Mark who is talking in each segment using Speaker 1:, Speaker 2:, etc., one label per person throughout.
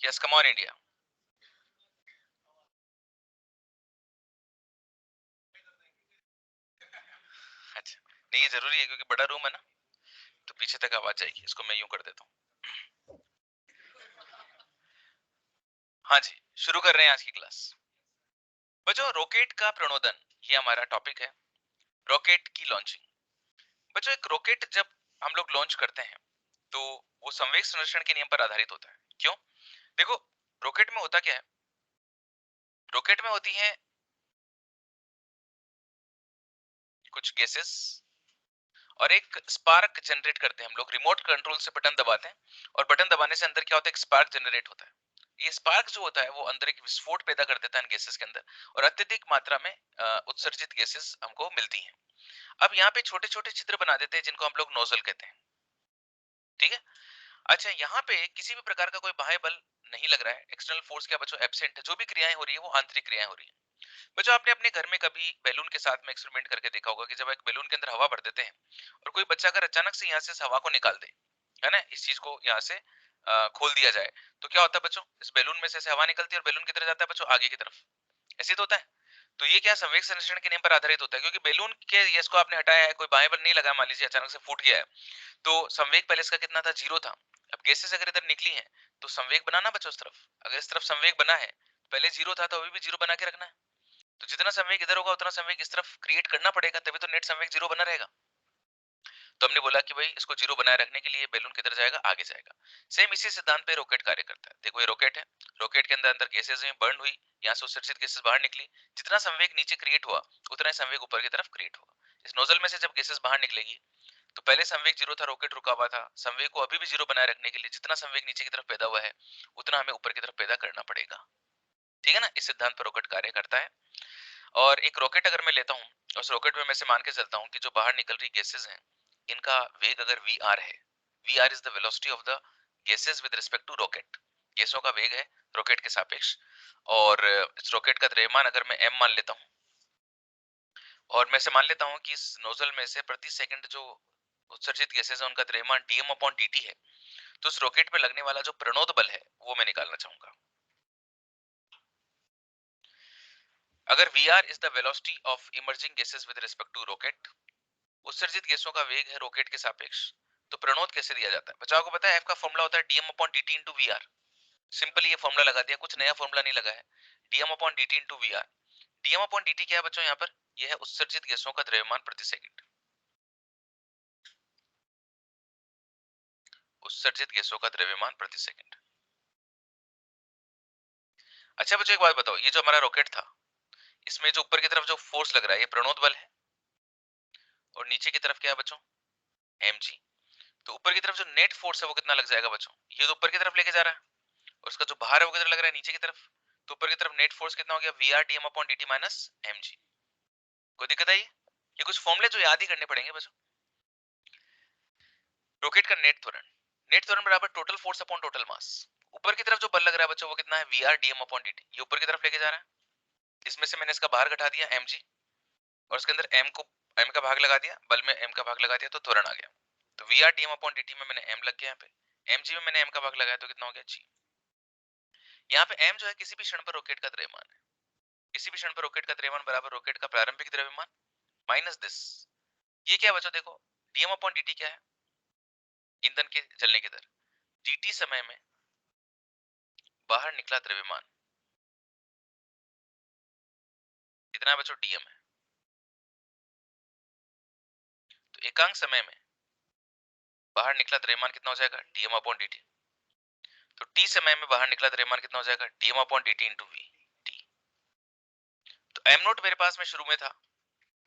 Speaker 1: Yes, come on India. अच्छा, नहीं ये जरूरी है क्योंकि बड़ा रूम है ना, तो पीछे तक आवाज जाएगी। इसको मैं यूं कर देता हूँ। हाँ जी, शुरू कर रहे हैं आज की क्लास। बच्चों, रॉकेट का प्रणोदन, ये हमारा टॉपिक है। रॉकेट की लॉन्चिंग। बच्चों, एक रॉकेट जब हम लोग लॉन्च करते हैं तो वो संवेग संरक्षण के नियम पर आधारित होता है। क्यों? देखो, रॉकेट में होता क्या है, रॉकेट में होती है कुछ गैसेस और एक स्पार्क जनरेट करते हैं हम लोग। रिमोट कंट्रोल से बटन दबाते हैं और बटन दबाने से अंदर क्या होता है, एक स्पार्क जनरेट होता है। ये स्पार्क जो होता है वो अंदर एक विस्फोट पैदा कर देता है इन गैसेस के अंदर, और अत्यधिक मात्रा में उत्सर्जित गैसेस हमको मिलती हैं। अब यहाँ पे छोटे छोटे छिद्र बना देते हैं जिनको हम लोग नोजल कहते हैं। ठीक है। अच्छा, यहाँ पे किसी भी प्रकार का कोई बाह्य बल नहीं लग रहा है, एक्सटर्नल फोर्स क्या बच्चों, एब्सेंट है। जो भी क्रियाएं हो रही है वो आंतरिक क्रियाएं हो रही है। बच्चों, आपने अपने घर में कभी बैलून के साथ में एक्सपेरिमेंट करके देखा होगा कि जब एक बैलून के अंदर हवा भर देते हैं और कोई बच्चा अगर अचानक से यहाँ से इस हवा को निकाल दे, है ना, इस चीज को यहाँ से खोल दिया जाए, तो क्या होता है बच्चों, इस बैलून में से हवा निकलती है और बैलून किधर जाता है बच्चों, आगे की तरफ। ऐसे तो होता है। तो ये क्या संवेग संरक्षण के नियम पर आधारित होता है, क्योंकि बैलून के ये इसको आपने हटाया है, कोई बाह्य बल नहीं लगा, मान लीजिए अचानक से फूट गया है, तो संवेग पहले इसका कितना था, 0 था। अब गैसेस अगर इधर निकली है तो संवेग बनाना बच्चों इस तरफ, अगर इस तरफ संवेग बना है, पहले 0 था तो अभी भी 0 बना के रखना है। तो जितना संवेग इधर होगा उतना संवेग इस तरफ क्रिएट करना पड़ेगा, तभी तो नेट संवेग 0 बना रहेगा। तो हमने बोला कि भाई इसको 0 बनाए रखने के लिए बैलून किधर जाएगा, आगे जाएगा। सेम इसी सिद्धांत पे रॉकेट कार्य करता है। देखो, ये रॉकेट है, रॉकेट के अंदर अंदर गैसेस में बर्न हुई, यहाँ से उत्सर्जित गैसेस बाहर निकली। जितना संवेग नीचे क्रिएट हुआ उतना ही संवेग ऊपर की तरफ क्रिएट होगा। इस नोजल में से जब गैसेस बाहर निकलेगी तो पहले संवेग 0 था, रॉकेट रुका हुआ था, संवेग को अभी भी 0 बनाए रखने के लिए जितना संवेग नीचे की तरफ पैदा हुआ है उतना हमें ऊपर की तरफ पैदा करना पड़ेगा। ठीक है ना, इस सिद्धांत पर रॉकेट कार्य करता है। और एक रॉकेट अगर मैं लेता हूँ, उस रॉकेट में मैं से मान के चलता हूँ कि जो बाहर निकल रही गैसेस हैं, इनका वेग अगर वी है, V r is the velocity of the gases with respect to rocket, गैसों का वेग है रॉकेट के सापेक्ष। और इस रॉकेट का द्रव्यमान अगर मैं m मान लेता हूँ, और मैं से मान लेता हूँ कि इस नोजल में से प्रति सेकंड जो उत्सर्जित गैसेस है उनका द्रव्यमान dm/dt है, तो इस रॉकेट पे लगने वाला जो प्रणोद बल है वो मैं निकालना चाहूंगा। अगर Vr is the velocity of emerging gases with respect to rocket, उत्सर्जित गैसों का वेग है रॉकेट के सापेक्ष, तो प्रणोद कैसे दिया जाता है? बच्चों को पता है, F का फॉर्मूला होता है dm/dt into V R. Simply ये फॉर्मूला लगा दिया, कुछ नया फॉर्मूला नहीं लगा है। dm/dt into V are. dm/dt क्या है बच्चों, यहाँ पर यह है उत्सर्जित गैसों का द्रव्यमान प्रति सेकंड। उत्सर्जित गैसों का द्रव्यमान प्रति सेकंड। अच्छा बच्चों, एक बात बताओ, ये जो हमारा रॉकेट था, इसमें जो ऊपर की तरफ जो फोर्स लग रहा है ये प्रणोद बल है, और नीचे की तरफ क्या है बच्चों, mg। तो ऊपर की तरफ जो नेट फोर्स है वो कितना लग जाएगा बच्चों, ये तो ऊपर की तरफ लेके जा रहा है, और उसका जो बाहर है वो किधर लग रहा है, नीचे की तरफ। तो ऊपर की तरफ नेट फोर्स कितना हो गया, we are dm/dt minus mg। कोई दिक्कत आई? ये कुछ फॉर्मूले जो याद ही करने पड़ेंगे बच्चों। रॉकेट का नेट त्वरण, नेट त्वरण बराबर total force upon total mass. ऊपर की तरफ जो बल लग रहा है बच्चों वो कितना है, वी आर dm/dt, ये ऊपर की तरफ लेके जा रहा है। इसमें से मैंने इसका बाहर घटा दिया mg, और उसके अंदर m का भाग लगा दिया, बल में m का भाग लगा दिया, तो त्वरण आ गया। तो वी आर dm/dt में मैंने m लग गया, यहाँ पे mg में मैंने m का भाग लगाया, तो कितना हो गया g। यहाँ पे m जो है किसी भी क्षण पर रॉकेट का द्रव्यमान है, किसी भी क्षण पर रॉकेट का द्रव्यमान बराबर रॉकेट का प्रारंभिक द्रव्यमान माइनस दिस। ये क्या बच्चों, देखो dm/dt क्या है, ईंधन के जलने की दर, dt समय में बाहर निकला द्रव्यमान, कितना बच्चों, dm है। तो एकांक समय में बाहर निकला द्रव्यमान कितना हो जाएगा, dm/dt। तो t समय में बाहर निकला द्रव्यमान कितना हो जाएगा, dm/dt इंटू v t। तो m नोट मेरे पास में शुरू में था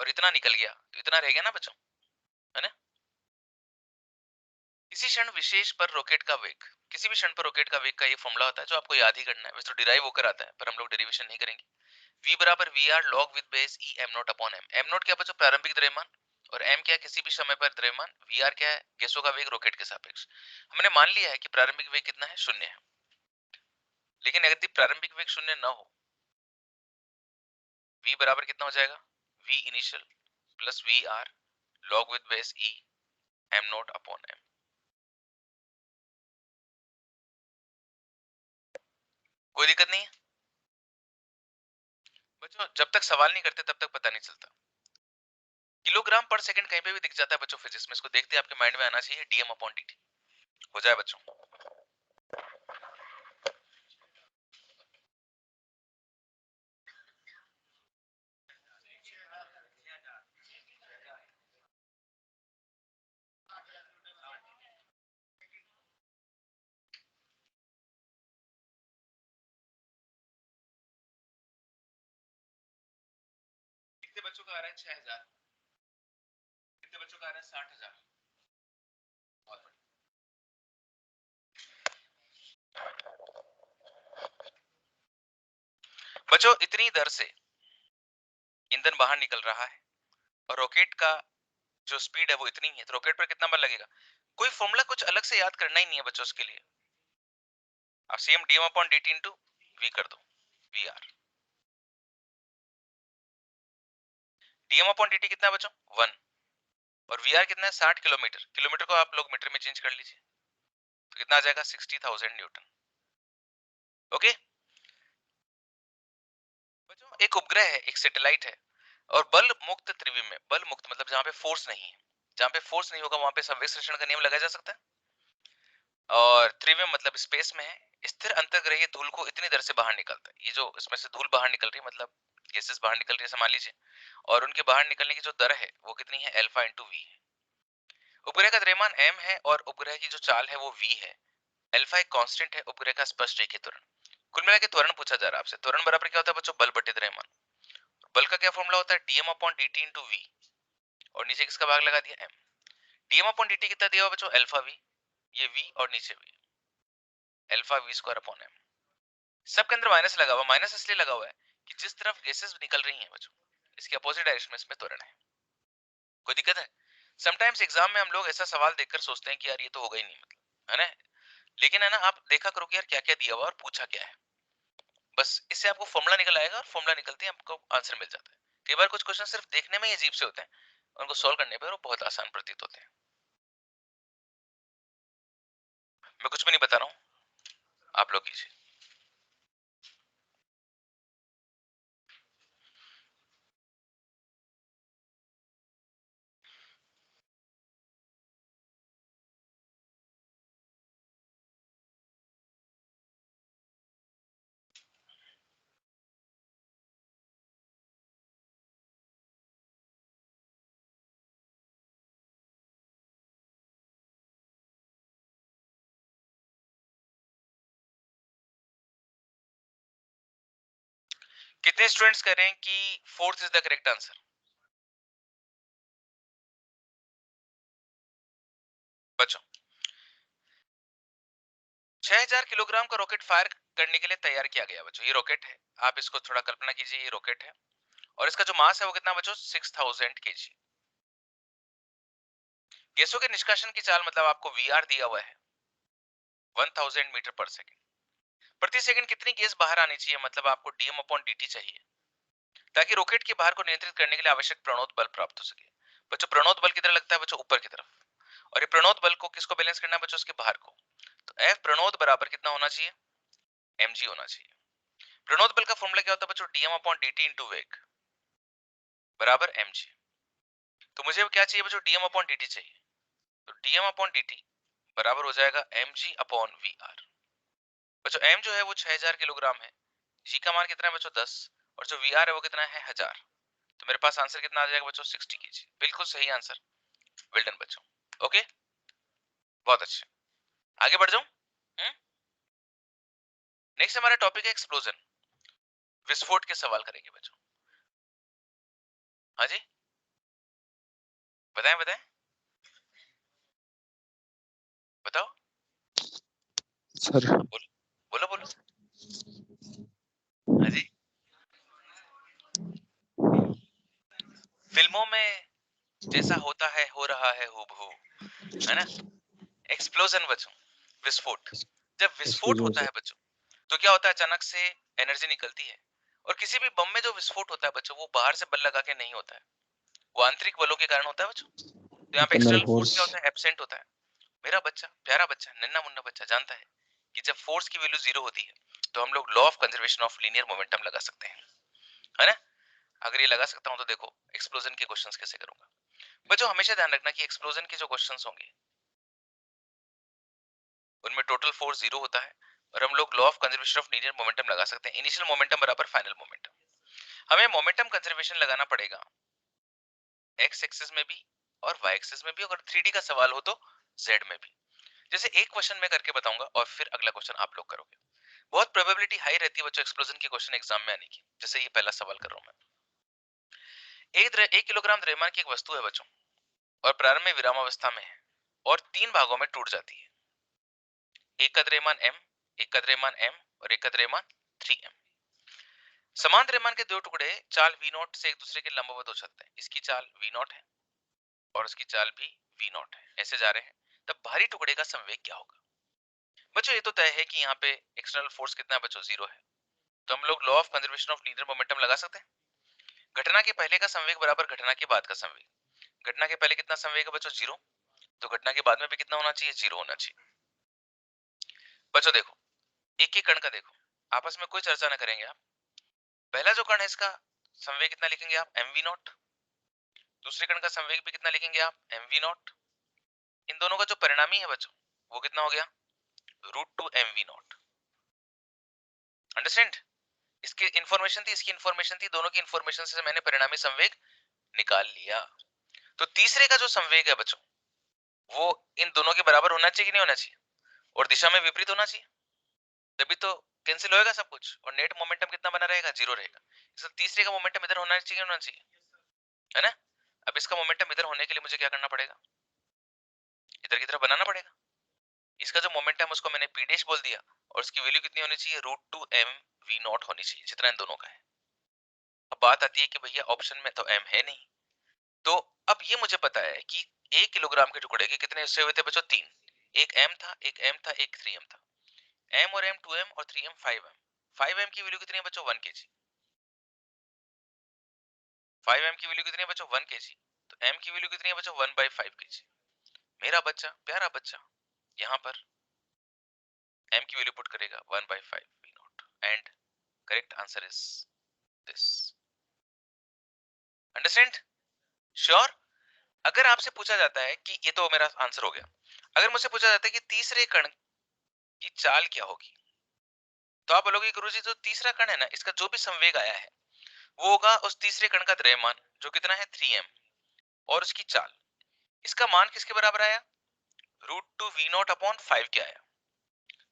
Speaker 1: और इतना निकल गया, तो इतना रह गया ना बच्चों, है ना। किसी क्षण विशेष पर रॉकेट का वेग, किसी भी क्षण पर रॉकेट का वेग का ये फॉर्मूला होता है जो आपको याद ही करना है, वैसे तो डिराइव होकर आता है पर हम लोग डेरिवेशन नहीं करेंगे। v बराबर V R log with base e m nought upon m। m nought क्या बच्चों, प्रारंभिक द्रव्यमान, और m क्या है, किसी भी समय पर द्रव्यमान, वी आर क्या है, गैसों का वेग रॉकेट के सापेक्ष। हमने मान लिया है कि प्रारंभिक वेग कितना है, 0 है। लेकिन यदि प्रारंभिक वेग 0 न हो, v बराबर कितना हो जाएगा, v initial plus V R log with base e m nought upon m। कोई दिक्कत नहीं है बच्चों, जब तक सवाल नहीं करते तब तक पता नहीं चलता। किलोग्राम पर सेकंड कहीं पे भी दिख जाता है बच्चों फिजिक्स में, इसको देखते आपके माइंड में आना चाहिए डीएम अपॉन डीटी। हो जाए बच्चों। कितने बच्चों का आ रहा है? 6000। कितने बच्चों का आ रहा है? 60,000। बहुत बढ़िया बच्चों, इतनी दर से ईंधन बाहर निकल रहा है और रॉकेट का जो स्पीड है वो इतनी है, तो रॉकेट पर कितना बल लगेगा? कोई फॉर्मूला कुछ अलग से याद करना ही नहीं है बच्चों उसके लिए। आप same DM upon DT into V कर दो, V R. DM upon DT कितना है बच्चों? 1। और वी आर कितना है? 60 किलोमीटर। किलोमीटर को आप लोग मीटर में चेंज कर लीजिए, तो कितना आ जाएगा? 60,000 न्यूटन। ओके बच्चों, एक उपग्रह है, एक सैटेलाइट है, और बल मुक्त त्रिविम में, बल मुक्त मतलब जहां पे फोर्स नहीं है, जहां पे फोर्स नहीं होगा वहां पे संवेग का नियम लगाया जा सकता है। और त्रिविम मतलब स्पेस में है, स्थिर अंतर्ग्रहीय धूल को इतनी दर से बाहर निकलता है, ये जो इसमें से धूल बाहर निकल रही है मतलब गैसेस बाहर निकल रही है, मान लीजिए, और उनके बाहर निकलने की जो दर है वो कितनी है? अल्फा इंटू वी है। उपग्रह का द्रव्यमान m है और उपग्रह की जो चाल है वो v है। अल्फा एक कांस्टेंट है उपग्रह का स्पष्ट रेखीय त्वरण। कुल मिला के त्वरण पूछा जा रहा है आपसे। त्वरण बराबर क्या होता है बच्चों? बल बटे द्रव्यमान। बल का क्या फॉर्मूला होता है? DM upon DT into V, और नीचे किसका भाग लगा दिया? m। डीएम अपॉन डीटी कितना दिया हुआ बच्चों? अल्फा वी, ये v और नीचे v, alpha V square upon m। सबके अंदर माइनस लगा हुआ, माइनस इसलिए लगा हुआ है कि जिस तरफ गैसेस निकल रही हैं बच्चों, इसके अपोजिट डायरेक्शन में इसमें त्वरण है। कोई दिक्कत है? समटाइम्स एग्जाम में हम लोग ऐसा सवाल देखकर सोचते हैं कि यार ये तो होगा ही नहीं, मतलब है ना, लेकिन है ना, आप देखा करो कि यार क्या क्या दिया हुआ और पूछा क्या है, बस इससे आपको फॉर्मूला निकल आएगा, और फॉर्मूला निकलते ही आपको आंसर मिल जाता है। कई बार कुछ क्वेश्चन सिर्फ देखने में ही अजीब से होते हैं, उनको सॉल्व करने पर वो बहुत आसान प्रतीत होते हैं। मैं कुछ भी नहीं बता रहा हूँ, आप लोग कीजिए। कितने स्टूडेंट्स कह रहे हैं कि fourth is the correct answer? बच्चों, 6000 किलोग्राम का रॉकेट फायर करने के लिए तैयार किया गया बच्चों। ये रॉकेट है, आप इसको थोड़ा कल्पना कीजिए, ये रॉकेट है, और इसका जो मास है वो कितना बच्चों? 6000 केजी। गैसों के निष्कासन की चाल मतलब आपको वीआर दिया हुआ है 1000 मीटर पर सेकंड। प्रति सेकंड कितनी गैस बाहर आनी चाहिए, मतलब आपको डीएम अपॉन डीटी चाहिए, ताकि रॉकेट के बाहर को नियंत्रित करने के लिए आवश्यक प्रणोद बल प्राप्त हो सके। बच्चों, प्रणोद बल किधर लगता है बच्चों? ऊपर की तरफ। और ये प्रणोद बल को किसको बैलेंस करना है बच्चों? उसके बाहर को। तो एफ प्रणोद बराबर कितना होना चाहिए? mg होना चाहिए। प्रणोद बल का फॉर्मूला क्या होता है बच्चों? डीएम अपॉन डीटी इंटू वेग बराबर mg। तो मुझे क्या चाहिए बच्चों? डीएम अपॉन डीटी चाहिए, तो डीएम अपॉन डीटी बराबर हो जाएगा mg अपॉन वी आर। बच्चों m जो है वो 6000 किलोग्राम है, g का मान कितना है बच्चों? 10, और जो वी आर है वो कितना है? 1000। तो मेरे पास आंसर कितना आ जाएगा बच्चों? 60 केजी। बिल्कुल सही आंसर। वेल डन बच्चों। ओके, बहुत अच्छे। आगे बढ़ जाऊं? नेक्स्ट हमारा टॉपिक है एक्सप्लोजन, विस्फोट के सवाल करेंगे बच्चों। हाँ जी, बताएं बताएं, बताओ।
Speaker 2: सर
Speaker 1: बोलो बोलो बोलो। हाँ जी, फिल्मों में जैसा होता है हो रहा है हूबहू, है ना? एक्सप्लोजन बच्चों, विस्फोट। जब विस्फोट
Speaker 2: एक्सक्यूज मी
Speaker 1: होता
Speaker 2: सर।
Speaker 1: है बच्चों, तो क्या होता है? अचानक से एनर्जी निकलती है, और किसी भी बम में जो विस्फोट होता है बच्चों, वो बाहर से बल लगा के नहीं होता है, वो आंतरिक बलों के कारण होता है बच्चों। तो यहाँ पे
Speaker 2: इंटरनल
Speaker 1: एक्सटर्नल फोर्स
Speaker 2: फोर्स।
Speaker 1: क्या होता है? एब्सेंट होता है। मेरा बच्चा, प्यारा बच्चा, नन्ना मुन्ना बच्चा जानता है कि जब फोर्स की वैल्यू 0 होती है तो हम लोग law of conservation of linear momentum लगा सकते हैं, है ना। अगर ये लगा सकता हूं तो देखो एक्सप्लोजन के क्वेश्चंस कैसे करूंगा। बच्चों हमेशा ध्यान रखना कि एक्सप्लोजन के जो क्वेश्चंस होंगे उनमें टोटल फोर्स 0 होता है और हम लोग law of conservation of linear momentum लगा सकते हैं, इनिशियल मोमेंटम बराबर फाइनल मोमेंटम। हमें मोमेंटम कंजर्वेशन लगाना पड़ेगा एक्स एक्सिस में भी और वाई एक्सिस में भी, अगर 3D का सवाल हो तो जेड में भी। जैसे एक क्वेश्चन मैं करके बताऊंगा और फिर अगला क्वेश्चन आप लोग करोगे। बहुत प्रोबेबिलिटी हाई रहती है बच्चों एक्सप्लोजन के क्वेश्चन एग्जाम में आने की। जैसे ये पहला सवाल कर रहा हूं मैं, 1 किलोग्राम द्रव्यमान की एक वस्तु है बच्चों और प्रारंभ में विरामावस्था में है और 3 भागों में टूट जाती है। एक का द्रव्यमान m, एक का द्रव्यमान m और एक का द्रव्यमान 3m। समान द्रव्यमान के दो टुकड़े चाल v नॉट से एक दूसरे के लंबवत हो सकते हैं। इसकी चाल v नॉट है और उसकी चाल भी v नॉट है, ऐसे जा रहे हैं। तब भारी टुकड़े का संवेग क्या होगा? बच्चों ये तो तय है कि यहाँ पे एक्सटर्नल फोर्स कितना है बच्चों, 0 है। तो हम लोग law of conservation of linear momentum लगा सकते हैं। घटना के पहले का संवेग बराबर घटना के बाद का संवेग। घटना के पहले कितना संवेग है बच्चों, 0। तो घटना के बाद में भी कितना होना चाहिए, 0 होना चाहिए। बच्चों देखो एक एक कण का देखो, आपस में कोई चर्चा ना करेंगे आप। पहला जो कण है इसका संवेग कितना लिखेंगे आप, mv नॉट। दूसरे कण का संवेग भी कितना लिखेंगे आप, mv नॉट। इन दोनों का जो परिणामी है बच्चों वो कितना हो गया, √2 mv नॉट। अंडरस्टैंड? इसकी इंफॉर्मेशन थी, इसकी इंफॉर्मेशन थी, दोनों की इंफॉर्मेशन से मैंने परिणामी संवेग निकाल लिया। तो तीसरे का जो संवेग है बच्चों वो इन दोनों के बराबर होना चाहिए कि नहीं होना चाहिए, और दिशा में विपरीत होना चाहिए, तभी तो कैंसिल होएगा सब कुछ और नेट मोमेंटम कितना बना रहेगा, 0 रहेगा। इसलिए तीसरे का मोमेंटम इधर होना चाहिए, होना चाहिए, है ना। अब इसका मोमेंटम इधर होने के लिए मुझे क्या करना पड़ेगा, इधर की तरफ बनाना पड़ेगा। इसका जो मोमेंटम उसको मैंने पी डैश बोल दिया और उसकी वैल्यू कितनी होनी चाहिए, √2 mv नॉट होनी चाहिए, जितना इन दोनों का है। अब बात आती है कि भैया ऑप्शन में तो m है नहीं, तो अब ये मुझे पता है कि 1 किलोग्राम के टुकड़े के कितने हिस्से हुए थे बच्चों, 3। एक m था, एक m था, एक 3m था। m और m 2m और 3m 5m। 5m की वैल्यू कितनी है बच्चों, 1 kg। 5m की वैल्यू कितनी है बच्चों, 1 kg। तो m की वैल्यू कितनी है बच्चों, 1/5 kg। मेरा बच्चा, प्यारा बच्चा, यहाँ पर m की वैल्यू पुट करेगा 1/5 v not and correct answer is this. Understand? Sure? अगर आपसे पूछा जाता है कि ये तो मेरा आंसर हो गया, अगर मुझसे पूछा जाता है कि तीसरे कण की चाल क्या होगी, तो आप बोलोगे गुरुजी जो तीसरा कण है ना इसका जो भी संवेग आया है वो होगा उस तीसरे कण का द्रव्यमान जो कितना है 3m और उसकी चाल। इसका मान किसके बराबर आया, √2 v नॉट अपॉन 5 के आया।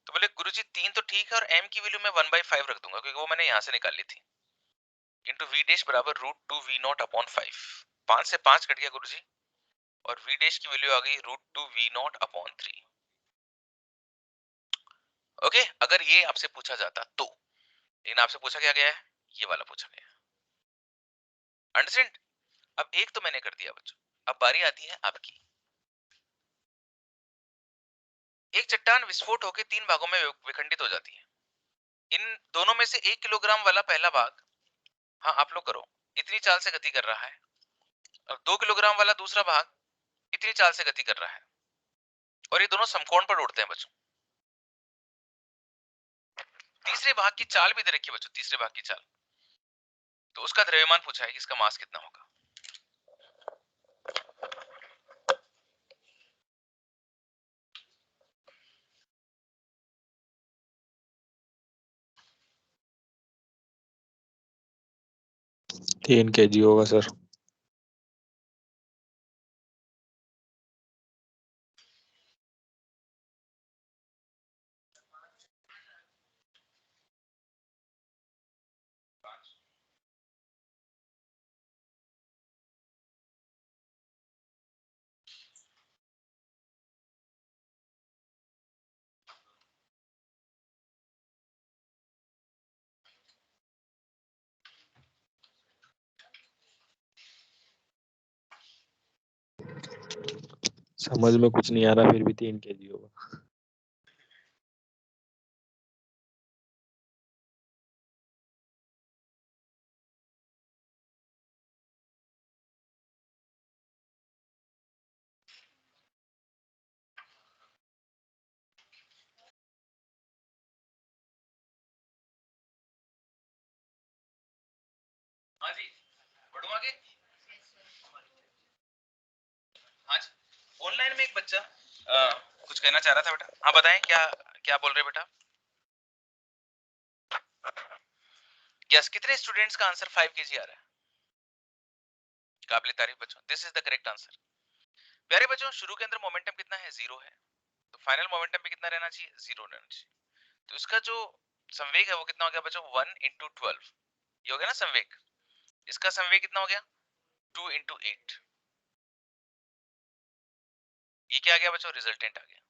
Speaker 1: तो बोले गुरुजी 3 तो ठीक है और m की वैल्यू मैं 1/5 रख दूंगा क्योंकि वो मैंने यहां से निकाल ली थी, इंटू v डैश बराबर √2 v नॉट अपॉन 5। 5 से 5 कट गया गुरुजी और v डैश की वैल्यू आ गई √2 v नॉट अपॉन 3। ओके, अगर ये आपसे पूछा जाता तो, लेकिन आपसे पूछा क्या गया है, ये वाला पूछा गया। अंडरस्टैंड? अब एक तो मैंने कर दिया बच्चों, अब बारी आती है आपकी। एक चट्टान विस्फोट होकर 3 भागों में विखंडित हो जाती है। इन दोनों में से 1 किलोग्राम वाला पहला भाग, हाँ आप लोग करो, इतनी चाल से गति कर रहा है और 2 किलोग्राम वाला दूसरा भाग इतनी चाल से गति कर रहा है और ये दोनों समकोण पर उड़ते हैं बच्चों। तीसरे भाग की चाल भी दे रखी है बच्चों, तीसरे भाग की चाल, तो उसका द्रव्यमान पूछा है कि इसका मास कितना होगा।
Speaker 2: तीन kg होगा सर। समझ में कुछ नहीं आ रहा, फिर भी 3 kg होगा।
Speaker 1: हाँ जी, बढ़ो आगे। हाँ जी, ऑनलाइन में एक बच्चा कुछ कहना चाह रहा था बेटा। हाँ बताएं, क्या क्या बोल रहे बेटा? यस, कितने स्टूडेंट्स का आंसर 5 kg आ रहा है? काबिल तारीफ बच्चों, this is the correct answer. प्यारे बच्चों, शुरू के अंदर मोमेंटम कितना है? 0 है, तो फाइनल मोमेंटम भी कितना रहना चाहिए? 0 रहना चाहिए। तो इसका जो संवेग है वो कितना हो गया बच्चों? 1 × 12, ये हो गया ना संवेग। इसका संवेग कितना हो गया? 2 × 8। ये क्या आ गया बच्चों? रिजल्टेंट आ गया।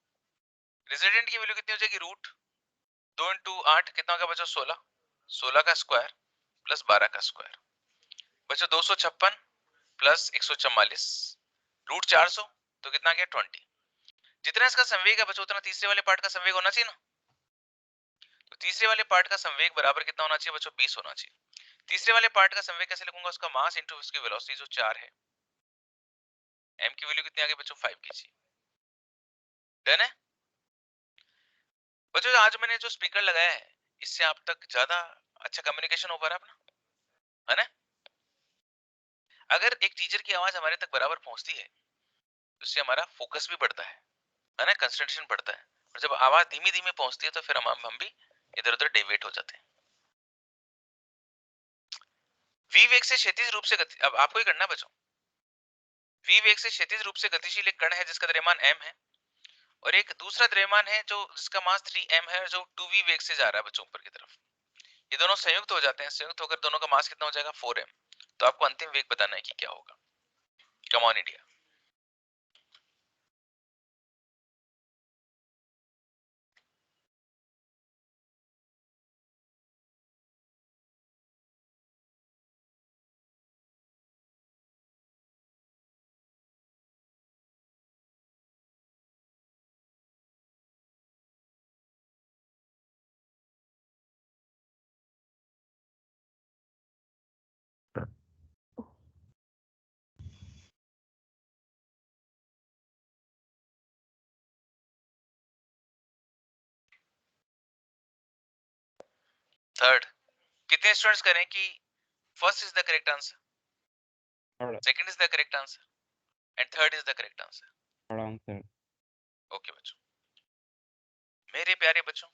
Speaker 1: रिजल्टेंट की वैल्यू कितनी हो जाएगी? रूट 2 × 8 कितना हो गया बच्चों? 16। 16 का स्क्वायर प्लस 12 का स्क्वायर बच्चों 256 प्लस 144 रूट 400, तो कितना आ गया? 20। जितना इसका संवेग है बच्चों उतना तीसरे वाले पार्ट का संवेग होना चाहिए ना। तो तीसरे वाले पार्ट का संवेग बराबर कितना होना चाहिए बच्चों? 20 होना चाहिए। तीसरे वाले पार्ट का संवेग कैसे लिखूंगा? उसका मास इंटू उसकी वेलोसिटी जो 4 है। m की वैल्यू कितनी आ गई बच्चों? 5 kg। डन है बच्चों। आज मैंने जो स्पीकर लगाया है इससे आप तक ज्यादा अच्छा कम्युनिकेशन हो पा रहा है अपना, है ना? अगर एक टीचर की आवाज हमारे तक बराबर पहुंचती है तो उससे हमारा फोकस भी बढ़ता है ना, कंसंट्रेशन बढ़ता है। और जब आवाज धीमी धीमी पहुंचती है तो फिर हम भी इधर उधर डेविएट हो जाते हैं। v वेग से क्षैतिज रूप से गति, अब आपको ही करना बच्चों। v वेग से क्षैतिज रूप से गतिशील एक कण है जिसका द्रव्यमान m है, और एक दूसरा द्रव्यमान है जो जिसका मास 3m है, जो 2v वेग से जा रहा है बच्चों ऊपर की तरफ। ये दोनों संयुक्त हो जाते हैं, संयुक्त होकर दोनों का मास कितना हो जाएगा? 4m। तो आपको अंतिम वेग बताना है कि क्या होगा। कम ऑन इंडिया। थर्ड, कितने स्टूडेंट्स करें कि first is the correct answer, second is the correct answer and third is the correct answer? Okay बच्चों, मेरे प्यारे बच्चों,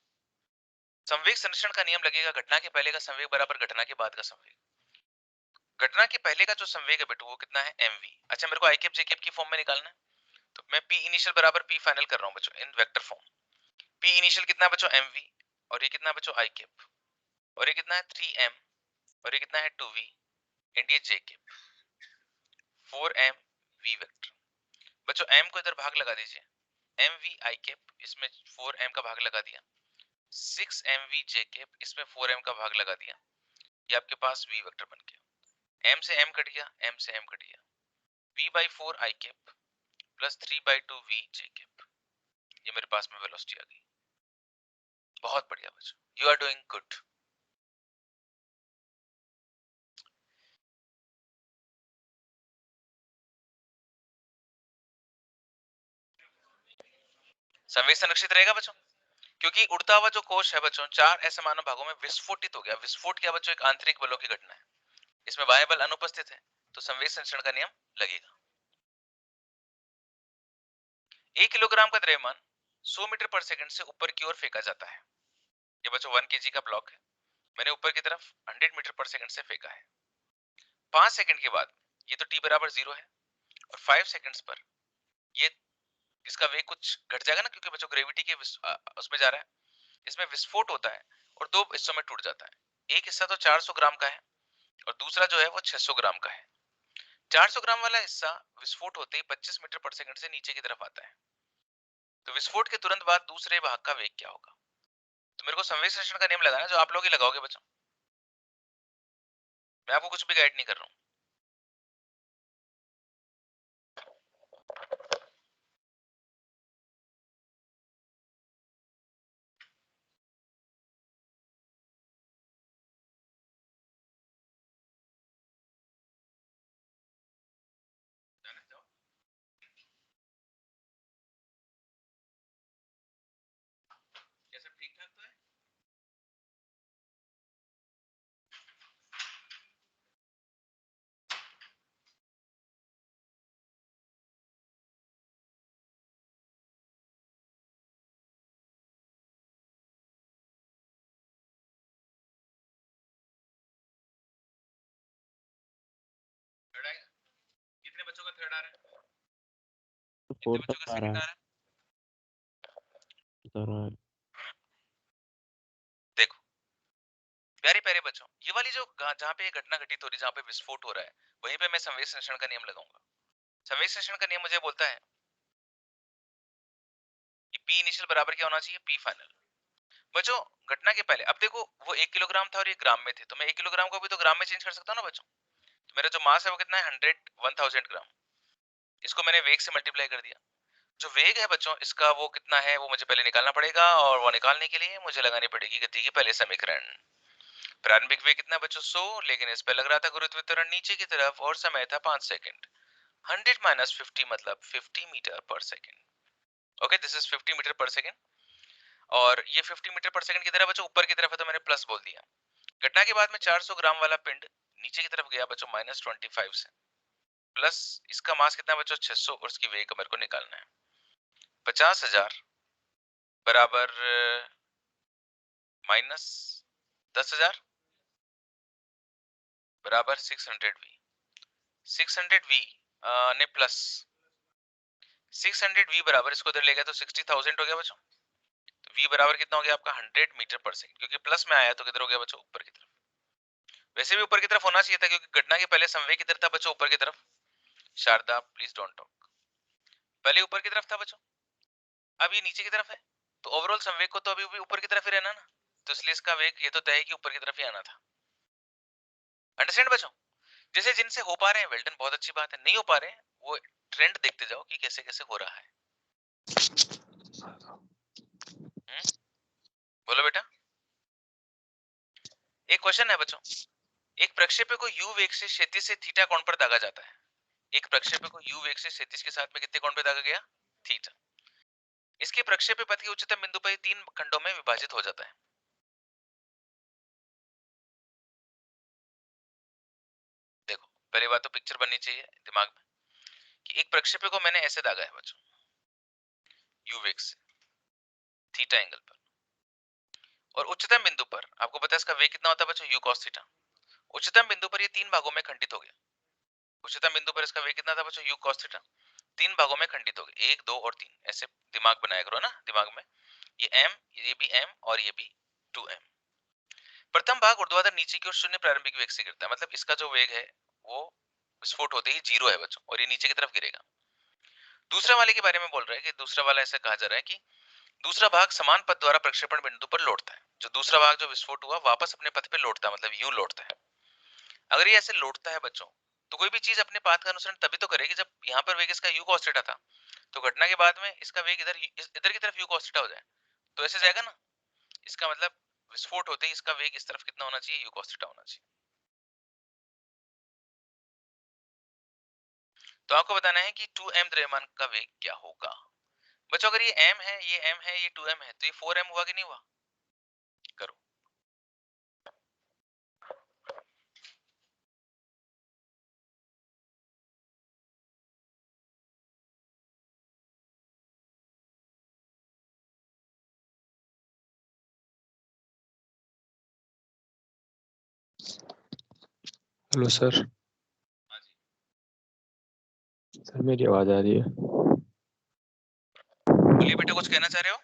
Speaker 1: संवेग संरक्षण का नियम लगेगा घटना के पहले का संवेग बराबर घटना के बाद का संवेग। घटना के पहले का जो संवेग है बेटू वो कितना है? mv। अच्छा, मेरे को आई कैप जे कैप की फॉर्म में निकालना है, तो मैं p इनिशियल बराबर p फाइनल कर रहा हूं बच्चों इन वेक्टर फॉर्म। p इनिशियल कितना है बच्चों? mv, और ये कितना है बच्चों? आई कैप, और ये कितना है? 3m, और ये कितना है? 2v, एंड ये जे कैप 4m v वेक्टर। बच्चों m को इधर भाग लगा दीजिए, mv आई कैप, इसमें 4m का भाग लगा दिया, 6mv जे कैप, इसमें 4m का भाग लगा दिया, ये आपके पास v वेक्टर बन गया। m से m कट गया, m से m कट गया, v/4 आई कैप प्लस 3/2 v जे कैप, ये मेरे पास में वेलोसिटी आ गई। बहुत बढ़िया बच्चों, यू आर डूइंग गुड। संवेग संरक्षित रहेगा बच्चों, क्योंकि उड़ता हुआ जो कोश है बच्चों 4 असमान भागों में विस्फोटित हो गया। विस्फोट क्या बच्चों? एक आंतरिक बलों की घटना है, इसमें बाह्य बल अनुपस्थित है, तो संवेग संरक्षण का नियम लगेगा। 1 किलोग्राम का द्रव्यमान 100 मीटर पर सेकंड से ऊपर की ओर फेंका जाता है। ये बच्चों 1 kg का ब्लॉक है, मैंने ऊपर की तरफ 100 मीटर पर सेकंड से फेंका है। 5 सेकंड के बाद ये तो t बराबर 0 है, और 5 सेकंड्स पर ये इसका वेग कुछ घट जाएगा ना, क्योंकि बच्चों ग्रेविटी के उसमें जा रहा है, इसमें विस्फोट होता है और दो हिस्सों में टूट जाता है। एक हिस्सा तो 400 ग्राम का है और दूसरा जो है वो 600 ग्राम का है। 400 ग्राम वाला हिस्सा विस्फोट होते ही 25 मीटर पर सेकंड से नीचे की तरफ आता है। तो विस्फोट के तुरंत बाद दूसरे भाग का वेग क्या होगा? तो मेरे को संवेग संरक्षण का नियम लगाना है, जो आप लोग ही लगाओगे बच्चों, मैं आपको कुछ भी गाइड नहीं कर रहा हूं। क्या सब ठीक ठाक तो है? थर्ड आएगा। कितने बच्चों का थर्ड आ रहा है?
Speaker 2: तो
Speaker 1: कितने
Speaker 2: फोर्थ
Speaker 1: बच्चों का
Speaker 2: आ रहा
Speaker 1: सेकंड
Speaker 2: है,
Speaker 1: आ रहा है?
Speaker 2: बता रहा है।
Speaker 1: देखो प्यारे प्यारे बच्चों, ये वाली जो जहाँ पे ये घटना घटित हो रही है, जहाँ पे विस्फोट हो रहा है, वहीं पे मैं संवेग संरक्षण का नियम लगाऊंगा। संवेग संरक्षण का नियम मुझे बोलता है कि पी इनिशियल बराबर क्या होना चाहिए, पी फाइनल। बच्चों घटना के पहले अब देखो वो 1 किलोग्राम था और ये ग्राम में थे, तो मैं 1 किलोग्राम को भी तो ग्राम में चेंज कर सकता हूँ ना बच्चों। तो मेरा जो मास है वो कितना है, 1000 ग्राम। इसको मैंने वेग से मल्टीप्लाई कर दिया। जो वेग है बच्चों इसका वो कितना है वो मुझे पहले निकालना पड़ेगा, और वो निकालने के लिए मुझे लगानी पड़ेगी गति की पहले समीकरण। प्रारंभिक वेग कितना बच्चों 100, लेकिन इस पे लग रहा था गुरुत्व त्वरण नीचे की तरफ और समय था 5 सेकंड। 100 माइनस 50 मतलब 50 metre per second. Okay this is 50 metre per second, और ये 50 मीटर पर सेकंड की तरफ बच्चों ऊपर की तरफ है तो मैंने प्लस बोल दिया। घटना के बाद में 400 ग्राम वाला पिंड नीचे की तरफ गया बच्चों -25 से, प्लस इसका मास कितना बच्चों 600 और उसकी वेग मेरे को निकालना है। 50,000 बराबर -10,000 बराबर 600 वी। 600 वी ने प्लस 600 वी बराबर इसको इधर ले गया तो 60,000 हो गया बच्चों। तो वी बराबर कितना हो गया आपका 100 मीटर पर सेकंड, क्योंकि प्लस में आया तो किधर हो गया बच्चों, ऊपर की तरफ। वैसे भी ऊपर की तरफ होना चाहिए था क्योंकि घटना के पहले संवेग किधर था बच्चों, ऊपर की तरफ। Sharda please don't talk. पहले ऊपर की तरफ था बच्चों, अब ये नीचे की तरफ है, तो ओवरऑल संवेग को तो अभी भी ऊपर की तरफ ही रहना ना, तो इसलिए इसका वेग ये तो तय है कि ऊपर की तरफ ही आना था। अंडरस्टैंड बच्चों? जैसे जिनसे हो पा रहे हैं वेल्डन, बहुत अच्छी बात है, नहीं हो पा रहे हैं वो ट्रेंड देखते जाओ कि कैसे कैसे हो रहा है। बोलो बेटा। एक क्वेश्चन है बच्चों, एक प्रक्षेप्य को u वेग से क्षैतिज से थीटा कोण पर दागा जाता है। एक प्रक्षेप्य को u वेग से क्षैतिज के साथ में कितने कोण पे दागा गया, थीटा। इसके प्रक्षेप्य पथ के उच्चतम बिंदु पर 3 खंडों में विभाजित हो जाता है। देखो पहली बात तो पिक्चर बननी चाहिए दिमाग में कि एक प्रक्षेप्य को मैंने ऐसे दागा है बच्चों, u वेग से थीटा एंगल पर, और उच्चतम बिंदु पर आपको पता है इसका वेग कितना होता है बच्चों, u cos थीटा। उच्चतम बिंदु पर ये 3 भागों में खंडित हो गया। उच्चतम बिंदु पर इसका वेग कितना था बच्चों, u cos थीटा। 3 भागों में खंडित हो गए, 1 2 और 3, ऐसे दिमाग बनाया करो ना दिमाग में। ये m, ये भी m और ये भी 2m। प्रथम भाग ऊर्ध्वाधर नीचे की ओर शून्य प्रारंभिक वेग से गिरता है, मतलब इसका जो वेग है वो विस्फोट होते ही 0 है बच्चों, और ये नीचे की तरफ गिरेगा। दूसरा वाले के बारे में बोल रहा है कि दूसरा वाला ऐसा कहा जा रहा है कि दूसरा भाग समान पथ द्वारा प्रक्षेपण बिंदु पर लौटता है। जो दूसरा भाग जो विस्फोट हुआ वापस अपने पथ पे लौटता है, मतलब यूं लौटता है। अगर ये ऐसे लौटता है बच्चों तो कोई भी चीज अपने पाथ का अनुसरण तभी तो करेगी जब यहाँ पर वेग इसका u cos थीटा था, तो घटना के बाद में इसका वेग इधर इधर की तरफ u cos थीटा हो जाए तो ऐसे जाएगा ना। इसका मतलब विस्फोट होते ही इसका वेग इस तरफ कितना होना चाहिए, u cos थीटा होना चाहिए। तो आपको बताना है कि 2m द्रव्यमान का वेग क्या होगा। बच्चों अगर ये m है, ये m है, ये 2m है, तो ये 4m हुआ कि नहीं हुआ, करो।
Speaker 2: Hello sir.
Speaker 1: हाँ जी।
Speaker 2: सर मेरी आवाज आ रही है?
Speaker 1: बोलिए बेटा, कुछ कहना चाह रहे हो?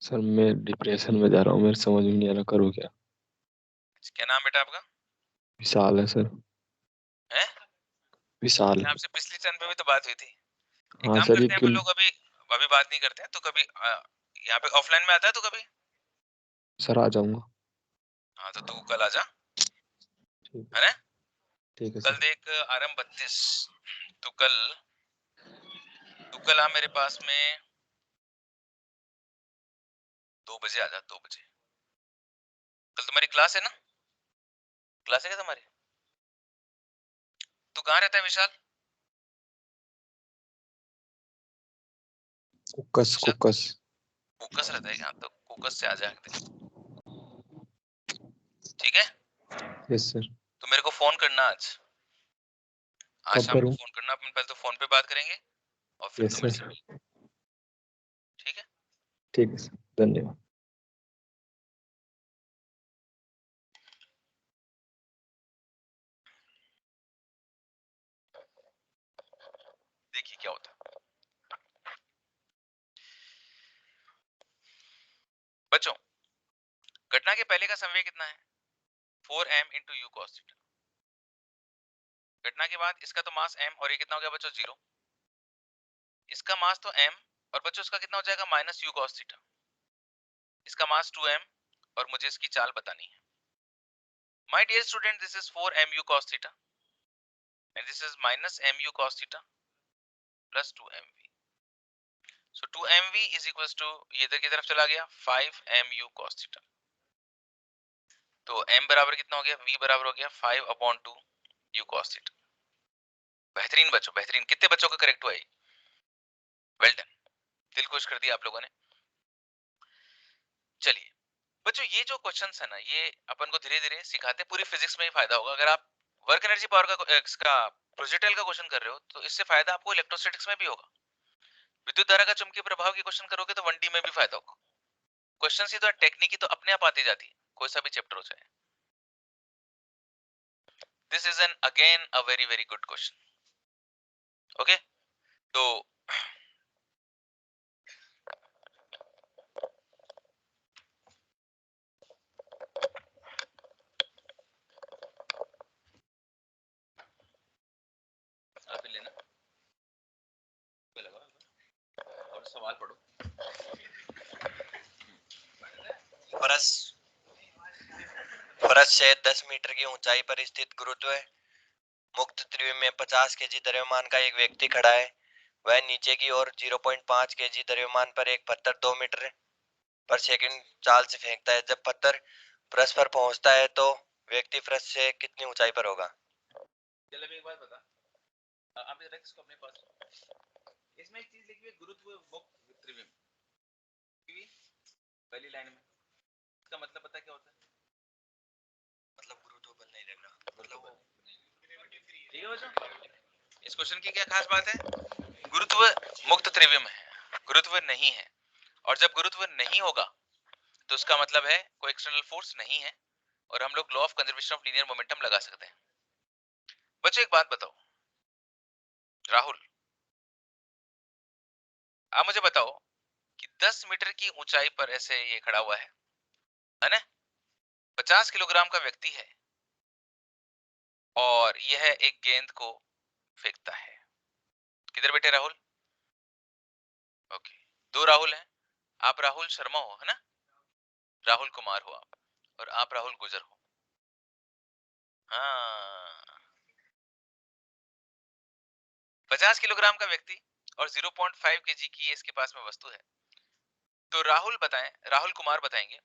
Speaker 2: सर मैं डिप्रेशन में जा रहा हूँ, मेरे समझ में नहीं आ रहा करूँ क्या।
Speaker 1: क्या नाम बेटा आपका?
Speaker 2: विशाल है सर।
Speaker 1: है?
Speaker 2: विशाल।
Speaker 1: आपसे पिछली टर्न पे भी तो बात हुई थी। एक
Speaker 2: हाँ
Speaker 1: काम
Speaker 2: सर, ये
Speaker 1: करते हैं अपन
Speaker 2: किल।
Speaker 1: लोग, अभी अभी बात नहीं करते हैं तो कभी यहाँ पे ऑफलाइन में आता है तो कभी।
Speaker 2: सर आ जाऊंगा।
Speaker 1: हाँ तो तू कल आ जा,
Speaker 2: ठीक है।
Speaker 1: है ना?
Speaker 2: ठीक है
Speaker 1: कल
Speaker 2: सर।
Speaker 1: देख RM32, तू कल तू कल आ मेरे पास में 2 बजे आ जा, 2 बजे। कल तुम्हारी क्लास है ना? क्लास है क्या तुम्हारी? तू कहाँ रहता है विशाल?
Speaker 2: कुकस
Speaker 1: विशाल
Speaker 2: कुकस।
Speaker 1: फोकस रहता है क्या? तो फोकस से आ जा एक दिन, ठीक है?
Speaker 2: Yes sir.
Speaker 1: तो मेरे को फोन करना आज, आज
Speaker 2: कब
Speaker 1: शाम को
Speaker 2: करूँ?
Speaker 1: फोन करना, अपन पहले तो फोन पे बात करेंगे और फिर
Speaker 2: यस
Speaker 1: तू मेरे से,
Speaker 2: सर।
Speaker 1: ठीक है?
Speaker 2: ठीक है सर, धन्यवाद।
Speaker 1: बच्चों घटना के पहले का संवेग कितना है 4m into you cos theta. घटना के बाद इसका तो मास m और ये कितना हो गया बच्चों 0, इसका मास तो m और बच्चों इसका कितना हो जाएगा माइनस यू कॉस थीटा, इसका मास 2m और मुझे इसकी चाल बतानी है। My dear student this is 4mu cos theta and this is minus mu cos theta plus 2mv। So 2mv is equals to ये इधर की तरफ चला गया 5mu cos थीटा, तो m बराबर कितना हो गया v बराबर हो गया 5/2 u cos थीटा। बेहतरीन बच्चों बेहतरीन, कितने बच्चों का करेक्ट हुआ है? वेल डन, दिल खुश कर दिया आप लोगों ने। चलिए बच्चों ये जो क्वेश्चंस है ना ये अपन को धीरे धीरे सिखाते पूरी फिजिक्स में ही फायदा होगा। अगर आप वर्क एनर्जी पावर का इसका प्रोजेक्टाइल का क्वेश्चन कर रहे हो तो इससे फायदा आपको इलेक्ट्रोस्टैटिक्स में भी होगा। विद्युत धारा का चुंबकीय प्रभाव के क्वेश्चन करोगे तो 1D में भी फायदा होगा। क्वेश्चन ही तो टेक्निक तो अपने आप आती जाती है, कोई सा भी चैप्टर हो जाए। This is an again a very very good question. Okay तो आप ही लेना और सवाल पढ़ो।
Speaker 3: फरस फरस से 10 मीटर की ऊंचाई पर स्थित गुरुत्व मुक्त त्रिभुज में 50 केजी द्रव्यमान का एक व्यक्ति खड़ा है। वह नीचे की ओर 0.5 केजी द्रव्यमान पर एक पत्थर 2 मीटर पर सेकंड चाल से फेंकता है। जब पत्थर फरस पर पहुंचता है तो व्यक्ति फरस से कितनी ऊंचाई पर होगा?
Speaker 1: चलो एक बात बता, आप रख इसको अपने पास। इसमें एक चीज लिखी हुई है गुरुत्व मुक्त त्रिविम, पहली लाइन में इसका मतलब पता क्या होता है?
Speaker 3: मतलब गुरुत्व बल नहीं देना, मतलब
Speaker 1: ठीक है बच्चों, इस क्वेश्चन की क्या खास बात है? गुरुत्व मुक्त त्रिविम है, गुरुत्व नहीं है, और जब गुरुत्व नहीं होगा तो उसका मतलब है कोई एक्सटर्नल फोर्स नहीं है और हम लोग law of conservation of linear momentum लगा सकते हैं। बच्चों एक बात बताओ, राहुल आप मुझे बताओ कि 10 मीटर की ऊंचाई पर ऐसे ये खड़ा हुआ है ना, 50 किलोग्राम का व्यक्ति है और यह एक गेंद को फेंकता है। किधर बैठे राहुल? ओके, दो राहुल हैं, आप राहुल शर्मा हो है ना, राहुल कुमार हो आप, और आप राहुल गुजर हो। हाँ, 50 किलोग्राम का व्यक्ति और 0.5 केजी की इसके पास में वस्तु है। तो राहुल बताएं, राहुल कुमार बताएंगे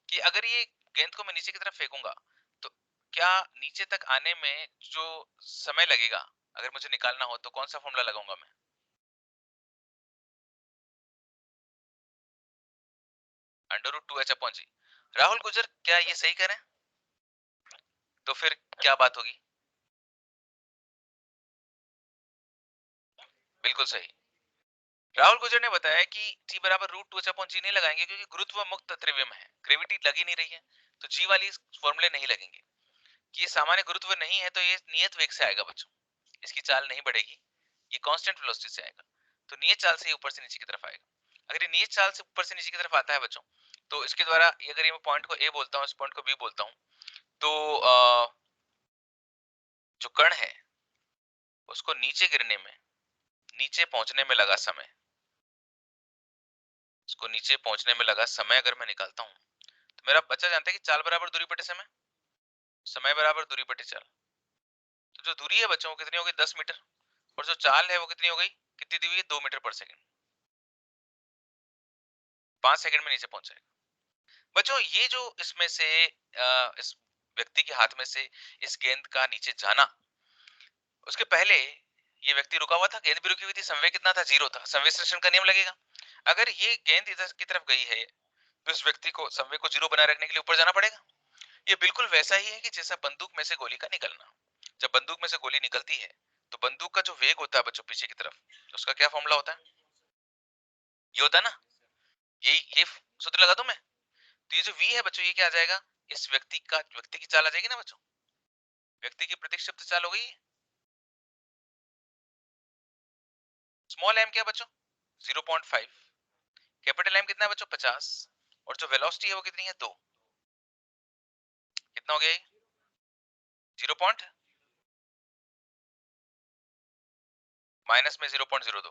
Speaker 1: कि अगर ये गेंद को मैं नीचे की तरफ फेंकूंगा तो क्या नीचे तक आने में जो समय लगेगा अगर मुझे निकालना हो तो कौन सा फॉर्मूला लगाऊंगा मैं? √2h/g। राहुल गुजर क्या ये सही करें? तो फिर क्या बात होगी? बिल्कुल सही। राहुल गुजर ने बताया कि T बराबर √2h/g नहीं लगाएंगे क्योंकि गुरुत्व मुक्त त्रिविम है, ग्रेविटी लगी नहीं रही है, तो G वाली फॉर्मूले नहीं लगेंगे। कि ये सामान्य गुरुत्व नहीं है तो ये नियत वेग से आएगा बच्चों, इसकी चाल नहीं बढ़ेगी, ये कांस्टेंट वेलोसिटी से आएगा, तो नियत चाल से ऊपर से नीचे की तरफ आएगा। अगर ये नियत चाल से ऊपर से नीचे की तरफ आता है बच्चों तो इसके द्वारा अगर ये मैं पॉइंट को A बोलता हूँ, इस पॉइंट को B बोलता हूँ, तो जो कण है उसको नीचे गिरने में, नीचे पहुंचने में लगा समय, उसको नीचे पहुंचने में लगा समय अगर मैं निकालता हूँ तो मेरा बच्चा जानता है कि चाल बराबर दूरी बटे समय, समय बराबर दूरी बटे चाल। तो जो दूरी है बच्चों वो कितनी हो गई 10 मीटर, और जो चाल है वो कितनी हो गई, कितनी दी हुई है 2 मीटर पर सेकंड, 5 सेकंड में नीचे पहुंच जाएगा। बच्चों ये जो इसमें से इस व्यक्ति के हाथ में से इस गेंद का नीचे जाना, उसके पहले ये व्यक्ति रुका हुआ था, गेंद भी रुकी हुई थी, संवेग कितना था 0 था, संवेग संरक्षण का नियम लगेगा। अगर ये गेंद इधर की तरफ गई है तो इस व्यक्ति को संवेग को 0 बनाए रखने के लिए ऊपर जाना पड़ेगा। ये बिल्कुल वैसा ही है कि जैसा बंदूक में से गोली का निकलना, जब बंदूक में से गोली निकलती है तो बंदूक का जो वेग होता है बच्चों पीछे की तरफ उसका क्या फॉर्मूला होता है? ये होता है ना, ये सूत्र लगा दूं मैं, तो ये जो v है बच्चों ये क्या आ जाएगा, इस व्यक्ति की चाल आ जाएगी ना बच्चों, व्यक्ति की प्रतिक्षिप्त चाल हो गई। स्मॉल m क्या बच्चों 0.5, कैपिटल M कितना है बच्चों 50, और जो वेलोसिटी है वो कितनी है 2, कितना हो गया 0 पॉइंट माइनस में 0.02।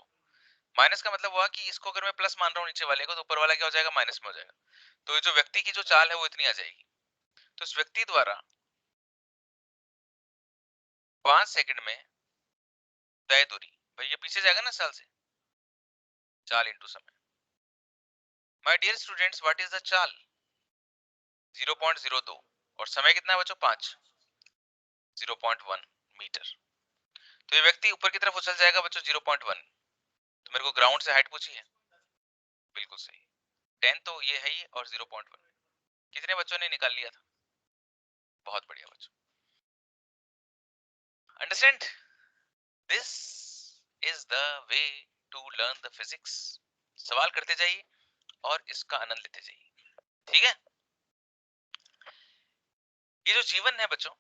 Speaker 1: माइनस का मतलब हुआ कि इसको अगर मैं प्लस मान रहा हूँ नीचे वाले को, तो ऊपर वाला क्या हो जाएगा माइनस में हो जाएगा। तो ये जो व्यक्ति की जो चाल है वो इतनी आ जाएगी। तो इस व्यक्ति द्वारा 5 सेकंड में तय दूरी, भाई ये पीछे जाएगा ना साल से, चाल इंटू समय। My dear students, what is the चाल 0.02 और समय कितना है बच्चों 5, 0.1 मीटर। तो ये व्यक्ति ऊपर की तरफ उछल जाएगा बच्चों 0.1। तो मेरे को ग्राउंड से हाइट पूछी है, बिल्कुल सही 10 तो ये है ही, और 0.1 कितने बच्चों ने निकाल लिया था? बहुत बढ़िया बच्चों, understand, this is the way to learn the physics. सवाल करते जाइए और इसका आनंद लेते जाइए, ठीक है। ये जो जीवन है बच्चों,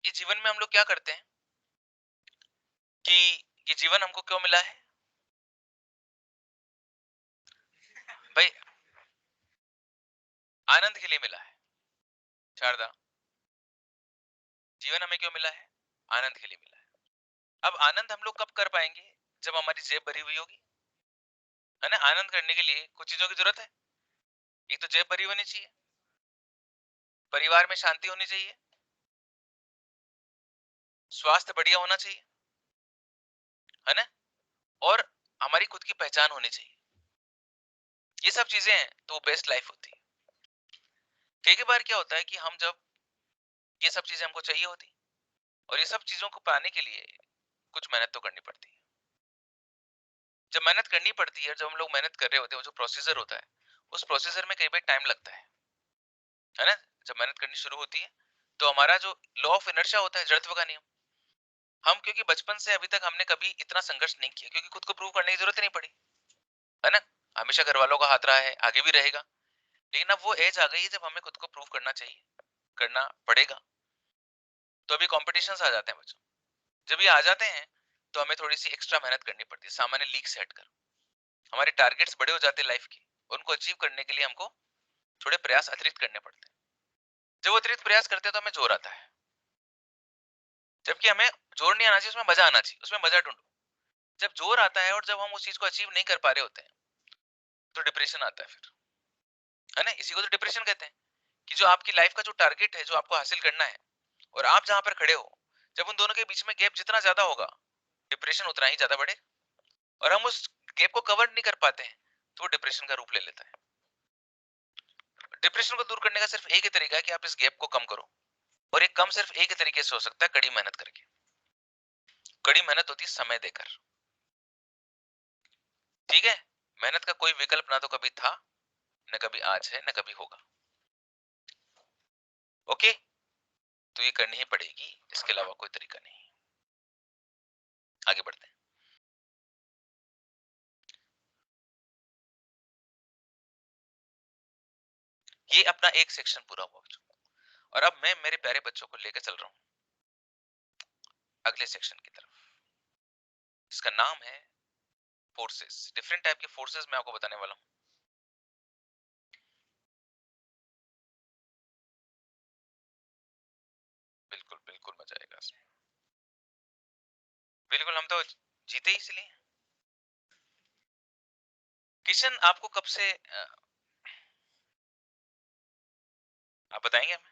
Speaker 1: ये जीवन में हम लोग क्या करते हैं कि ये जीवन हमको क्यों मिला है भाई? आनंद के लिए मिला है शारदा। जीवन हमें क्यों मिला है? आनंद के लिए मिला है। अब आनंद हम लोग कब कर पाएंगे? जब हमारी जेब भरी हुई होगी, है ना। आनंद करने के लिए कुछ चीजों की जरूरत है। एक तो जेब भरी होनी चाहिए, परिवार में शांति होनी चाहिए, स्वास्थ्य बढ़िया होना चाहिए, है ना, और हमारी खुद की पहचान होनी चाहिए। ये सब चीजें हैं तो बेस्ट लाइफ होती है। कई बार क्या होता है कि हम जब ये सब चीजें हमको चाहिए होती, और ये सब चीजों को पाने के लिए कुछ मेहनत तो करनी पड़ती है। जब मेहनत करनी पड़ती है, जब हम लोग मेहनत कर रहे होते हैं, वो जो प्रोसीजर होता है, उस प्रोसीजर में कई बार टाइम लगता है ना। जब मेहनत करनी शुरू होती है तो हमारा जो लॉ ऑफ इनर्शिया होता है, जड़त्व का नियम, हम क्योंकि बचपन से अभी तक हमने कभी इतना संघर्ष नहीं किया, क्योंकि खुद को प्रूव करने की जरूरत नहीं पड़ी, है ना। हमेशा घर वालों का हाथ रहा है, आगे भी रहेगा। लेकिन अब वो एज आ गई है जब हमें खुद को प्रूव करना चाहिए, करना पड़ेगा। तो अभी कॉम्पिटिशंस आ जाते हैं बच्चों। जब ये आ जाते हैं तो हमें थोड़ी सी एक्स्ट्रा मेहनत करनी पड़ती है, सामान्य लीग से हटकर। हमारे टारगेट्स बड़े हो जाते हैं लाइफ के, उनको अचीव करने के लिए हमको थोड़े प्रयास अतिरिक्त करने पड़ते हैं। जब वो अतिरिक्त प्रयास करते हैं तो हमें जोर आता है, जबकि हमें जोर नहीं आना चाहिए, उसमें मजा आना चाहिए, उसमें मजा ढूंढो। जब जोर आता है और जब हम उस चीज को अचीव नहीं कर पा रहे होते हैं तो डिप्रेशन आता है फिर, है ना। इसी को तो डिप्रेशन कहते हैं कि जो आपकी लाइफ का जो टारगेट है, जो आपको हासिल करना है, और आप जहां पर खड़े हो, जब उन दोनों के बीच में गैप जितना ज्यादा होगा, डिप्रेशन उतना ही ज्यादा बढ़ेगा। और हम उस गैप को कवर नहीं कर पाते हैं तो वो डिप्रेशन का रूप ले लेता है। डिप्रेशन को दूर करने का सिर्फ एक ही तरीका है कि आप इस गैप को कम करो, और ये कम सिर्फ एक ही तरीके से हो सकता है, कड़ी मेहनत करके। कड़ी मेहनत होती है समय देकर, ठीक है। मेहनत का कोई विकल्प ना तो कभी था, न कभी आज है, न कभी होगा। ओके, तो ये करनी ही पड़ेगी, इसके अलावा कोई तरीका नहीं। आगे बढ़ते हैं। ये अपना एक सेक्शन पूरा हुआ और अब मैं मेरे प्यारे बच्चों को लेकर चल रहा हूं अगले सेक्शन की तरफ। इसका नाम है फोर्सेस। डिफरेंट टाइप के फोर्सेस मैं आपको बताने वाला हूं। बिल्कुल बिल्कुल मजा आएगा इसमें, बिल्कुल। हम तो जीते ही इसलिए। किशन आपको कब से आप बताएंगे हमें?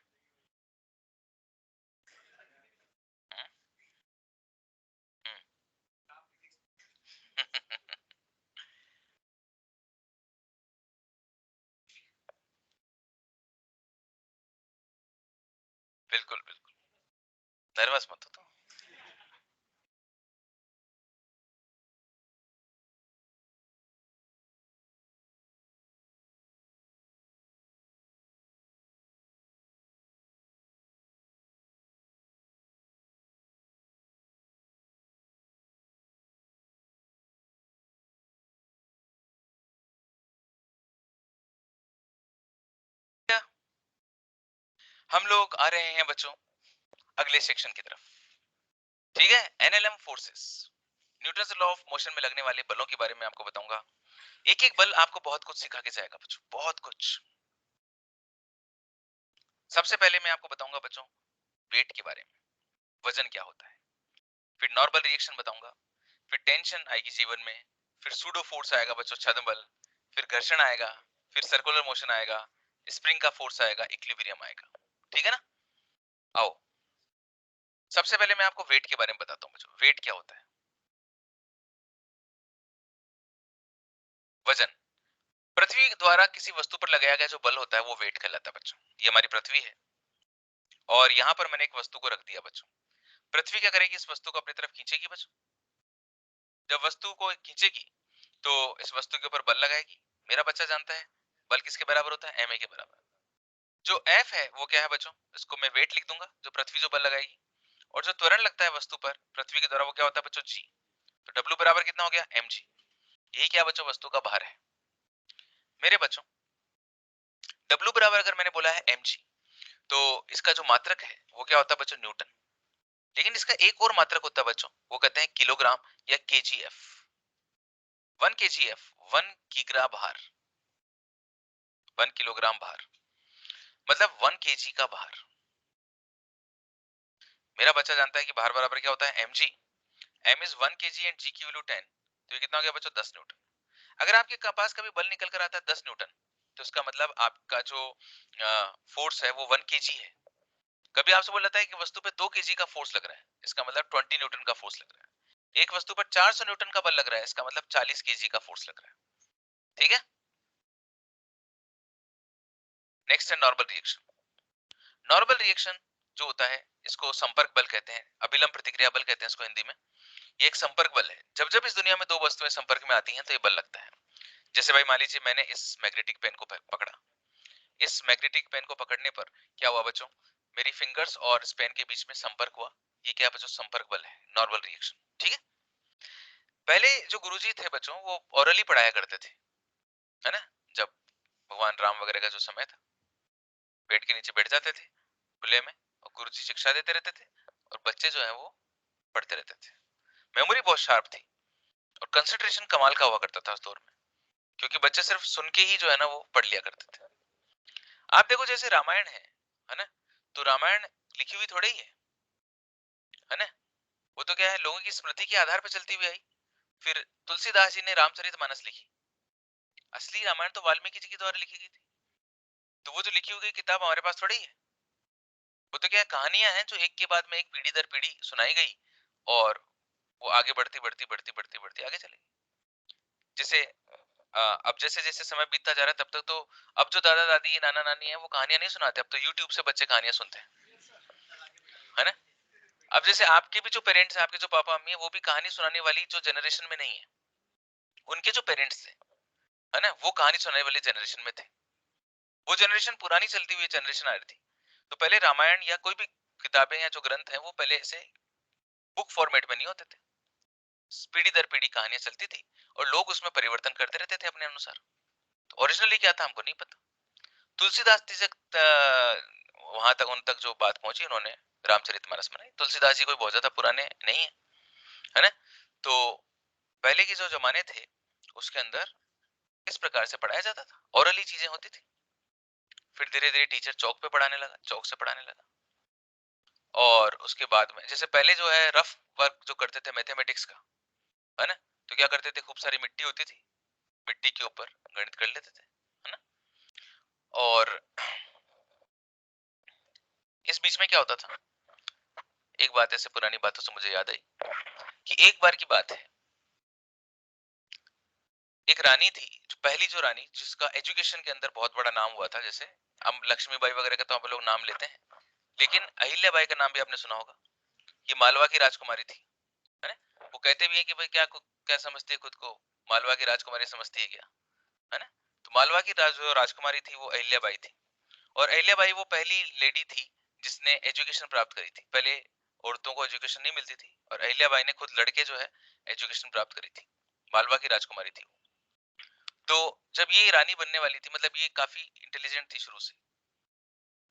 Speaker 1: हम्म, हम्म। बिल्कुल बिल्कुल, नर्वस मत हो तो। हम लोग आ रहे हैं बच्चों अगले सेक्शन की तरफ, ठीक है। NLM forces, Newton law of motion में लगने वाले बलों के बारे में आपको बताऊंगा। एक एक बल आपको बहुत कुछ सिखा के जाएगा बच्चों, बहुत कुछ। सबसे पहले मैं आपको बताऊंगा बच्चों वेट के बारे में, वजन क्या होता है, फिर नॉर्मल रिएक्शन बताऊंगा, फिर टेंशन आएगी जीवन में, फिर सूडो फोर्स आएगा बच्चों छद्म बल, फिर घर्षण आएगा, फिर सर्कुलर मोशन आएगा, स्प्रिंग का फोर्स आएगा, इक्विलिब्रियम आएगा। ठीक है ना? आओ सबसे पहले मैं आपको वेट के बारे में बताता हूँ बच्चों। वेट क्या होता है? वजन पृथ्वी द्वारा किसी वस्तु पर लगाया गया जो बल होता है वो वेट कहलाता है बच्चों। ये हमारी पृथ्वी है और यहाँ पर मैंने एक वस्तु को रख दिया बच्चों। पृथ्वी क्या करेगी? इस वस्तु को अपनी तरफ खींचेगी बच्चों। जब वस्तु को खींचेगी तो इस वस्तु के ऊपर बल लगाएगी। मेरा बच्चा जानता है बल किसके बराबर होता है? ma के बराबर। जो F है वो क्या है बच्चों? इसको मैं वेट लिख दूंगा, जो पृथ्वी जो बल लगाएगी। और जो त्वरण लगता है वस्तु पर पृथ्वी के द्वारा वो क्या होता है बच्चों? g। तो W बराबर कितना हो गया? mg। यही क्या बच्चों? वस्तु का भार है। मेरे बच्चों W बराबर अगर मैंने बोला है mg तो इसका जो मात्रक है वो क्या होता है बच्चों? न्यूटन। लेकिन इसका एक और मात्रक होता है बच्चों, वो कहते हैं किलोग्राम या kgf। 1 kgf 1 किग्रा भार, 1 किलोग्राम भार मतलब 1 kg का भार। मेरा बच्चा जानता है कि भार बराबर क्या होता है? mg। m is 1 kg and g की वैल्यू 10। तो ये कितना हो गया बच्चों? 10 न्यूटन। अगर आपके पास कभी बल निकल कर आता है 10 न्यूटन तो इसका मतलब आपका जो फोर्स है वो 1 kg है। कभी आपसे बोल जाता है कि वस्तु पे 2 kg का फोर्स लग रहा है, इसका मतलब 20 न्यूटन का फोर्स लग रहा है। एक वस्तु पर 400 न्यूटन का बल लग रहा है, इसका मतलब 40 kg का फोर्स लग रहा है। ठीक है? नेक्स्ट है नॉर्मल रिएक्शन। नॉर्मल रिएक्शन जो होता है इसको संपर्क बल कहते हैं, अभिलंब प्रतिक्रिया बल कहते हैं इसको हिंदी में। ये एक संपर्क बल है। जब जब इस दुनिया में दो वस्तुएं संपर्क में आती हैं तो ये बल लगता है। जैसे भाई मान लीजिए मैंने इस मैग्नेटिक पेन को पकड़ा। इस मैग्नेटिक पेन को पकड़ने पर क्या हुआ बच्चों? मेरी फिंगर्स और इस पेन के बीच में संपर्क हुआ। ये क्या बच्चों? संपर्क बल है, नॉर्मल रिएक्शन। ठीक है? पहले जो गुरुजी थे बच्चों वो ओरली पढ़ाया करते थे, है ना? जब भगवान राम वगैरह का जो समय था, पेड़ के नीचे बैठ जाते थे खुले में और गुरुजी शिक्षा देते रहते थे और बच्चे जो है वो पढ़ते रहते थे। मेमोरी बहुत शार्प थी और कंसंट्रेशन कमाल का हुआ करता था उस दौर में, क्योंकि बच्चे सिर्फ सुन के ही जो है ना वो पढ़ लिया करते थे। आप देखो जैसे रामायण है ना? तो रामायण लिखी हुई थोड़ी ही है ना? वो तो क्या है, लोगों की स्मृति के आधार पर चलती हुई आई। फिर तुलसीदास जी ने रामचरितमानस लिखी। असली रामायण तो वाल्मीकि जी के द्वारा लिखी गई थी। तो वो जो लिखी हुई किताब हमारे पास थोड़ी है। वो तो क्या है, कहानियां हैं जो एक के बाद में एक पीढ़ी दर पीढ़ी सुनाई गई और वो आगे बढ़ती बढ़ती बढ़ती बढ़ती बढ़ती आगे चलेगी। जैसे अब जैसे जैसे समय बीतता जा रहा है तब तक तो अब जो दादा दादी नाना नानी है वो कहानियां नहीं सुनाते, अब तो यूट्यूब से बच्चे कहानियां सुनते हैं, है ना? अब जैसे आपके भी जो पेरेंट्स हैं, आपके जो पापा मम्मी है, वो भी कहानी सुनाने वाली जो जनरेशन में नहीं है। उनके जो पेरेंट्स थे, है ना, वो कहानी सुनाने वाली जनरेशन में थे। वो जनरेशन पुरानी चलती हुई जनरेशन आ रही थी। तो पहले रामायण या कोई भी किताबें या जो ग्रंथ है वो पहले ऐसे बुक फॉर्मेट में नहीं होते थे। पीढ़ी दर पीढ़ी कहानियां चलती थी और लोग उसमें परिवर्तन करते रहते थे अपने अनुसार। तो ओरिजिनली क्या था हमको नहीं पता। तुलसीदास जी से वहां तक उन तक जो बात पहुंची, उन्होंने रामचरितमानस बनाई। तुलसीदास जी कोई बहुत ज्यादा पुराने नहीं है ना? तो पहले के जो जमाने थे उसके अंदर इस प्रकार से पढ़ाया जाता था, ओरली चीजें होती थी। फिर धीरे धीरे टीचर चौक पे पढ़ाने लगा, चौक से पढ़ाने लगा। और उसके बाद में जैसे पहले जो है रफ वर्क जो करते थे मैथमेटिक्स का, है ना, तो क्या करते थे, खूब सारी मिट्टी होती थी, मिट्टी के ऊपर गणित कर लेते थे, है ना? और इस बीच में क्या होता था, एक बात ऐसे पुरानी बातों से मुझे याद आई कि एक बार की बात है, एक रानी थी, जो पहली जो रानी जिसका एजुकेशन के अंदर बहुत बड़ा नाम हुआ था। जैसे हम लक्ष्मीबाई वगैरह का तो हम लोग नाम लेते हैं, लेकिन अहिल्याबाई का नाम भी आपने सुना होगा। ये मालवा की राजकुमारी थी, है ना? वो कहते भी है कि भाई क्या समझती है खुद को, मालवा की राजकुमारी समझती है क्या, है ना? तो मालवा की जो राजकुमारी थी वो अहिल्याबाई थी। और अहिल्याबाई वो पहली लेडी थी जिसने एजुकेशन प्राप्त करी थी। पहले औरतों को एजुकेशन नहीं मिलती थी और अहिल्याबाई ने खुद लड़के जो है एजुकेशन प्राप्त करी थी। मालवा की राजकुमारी थी। तो जब ये रानी बनने वाली थी, मतलब ये काफी इंटेलिजेंट थी शुरू से,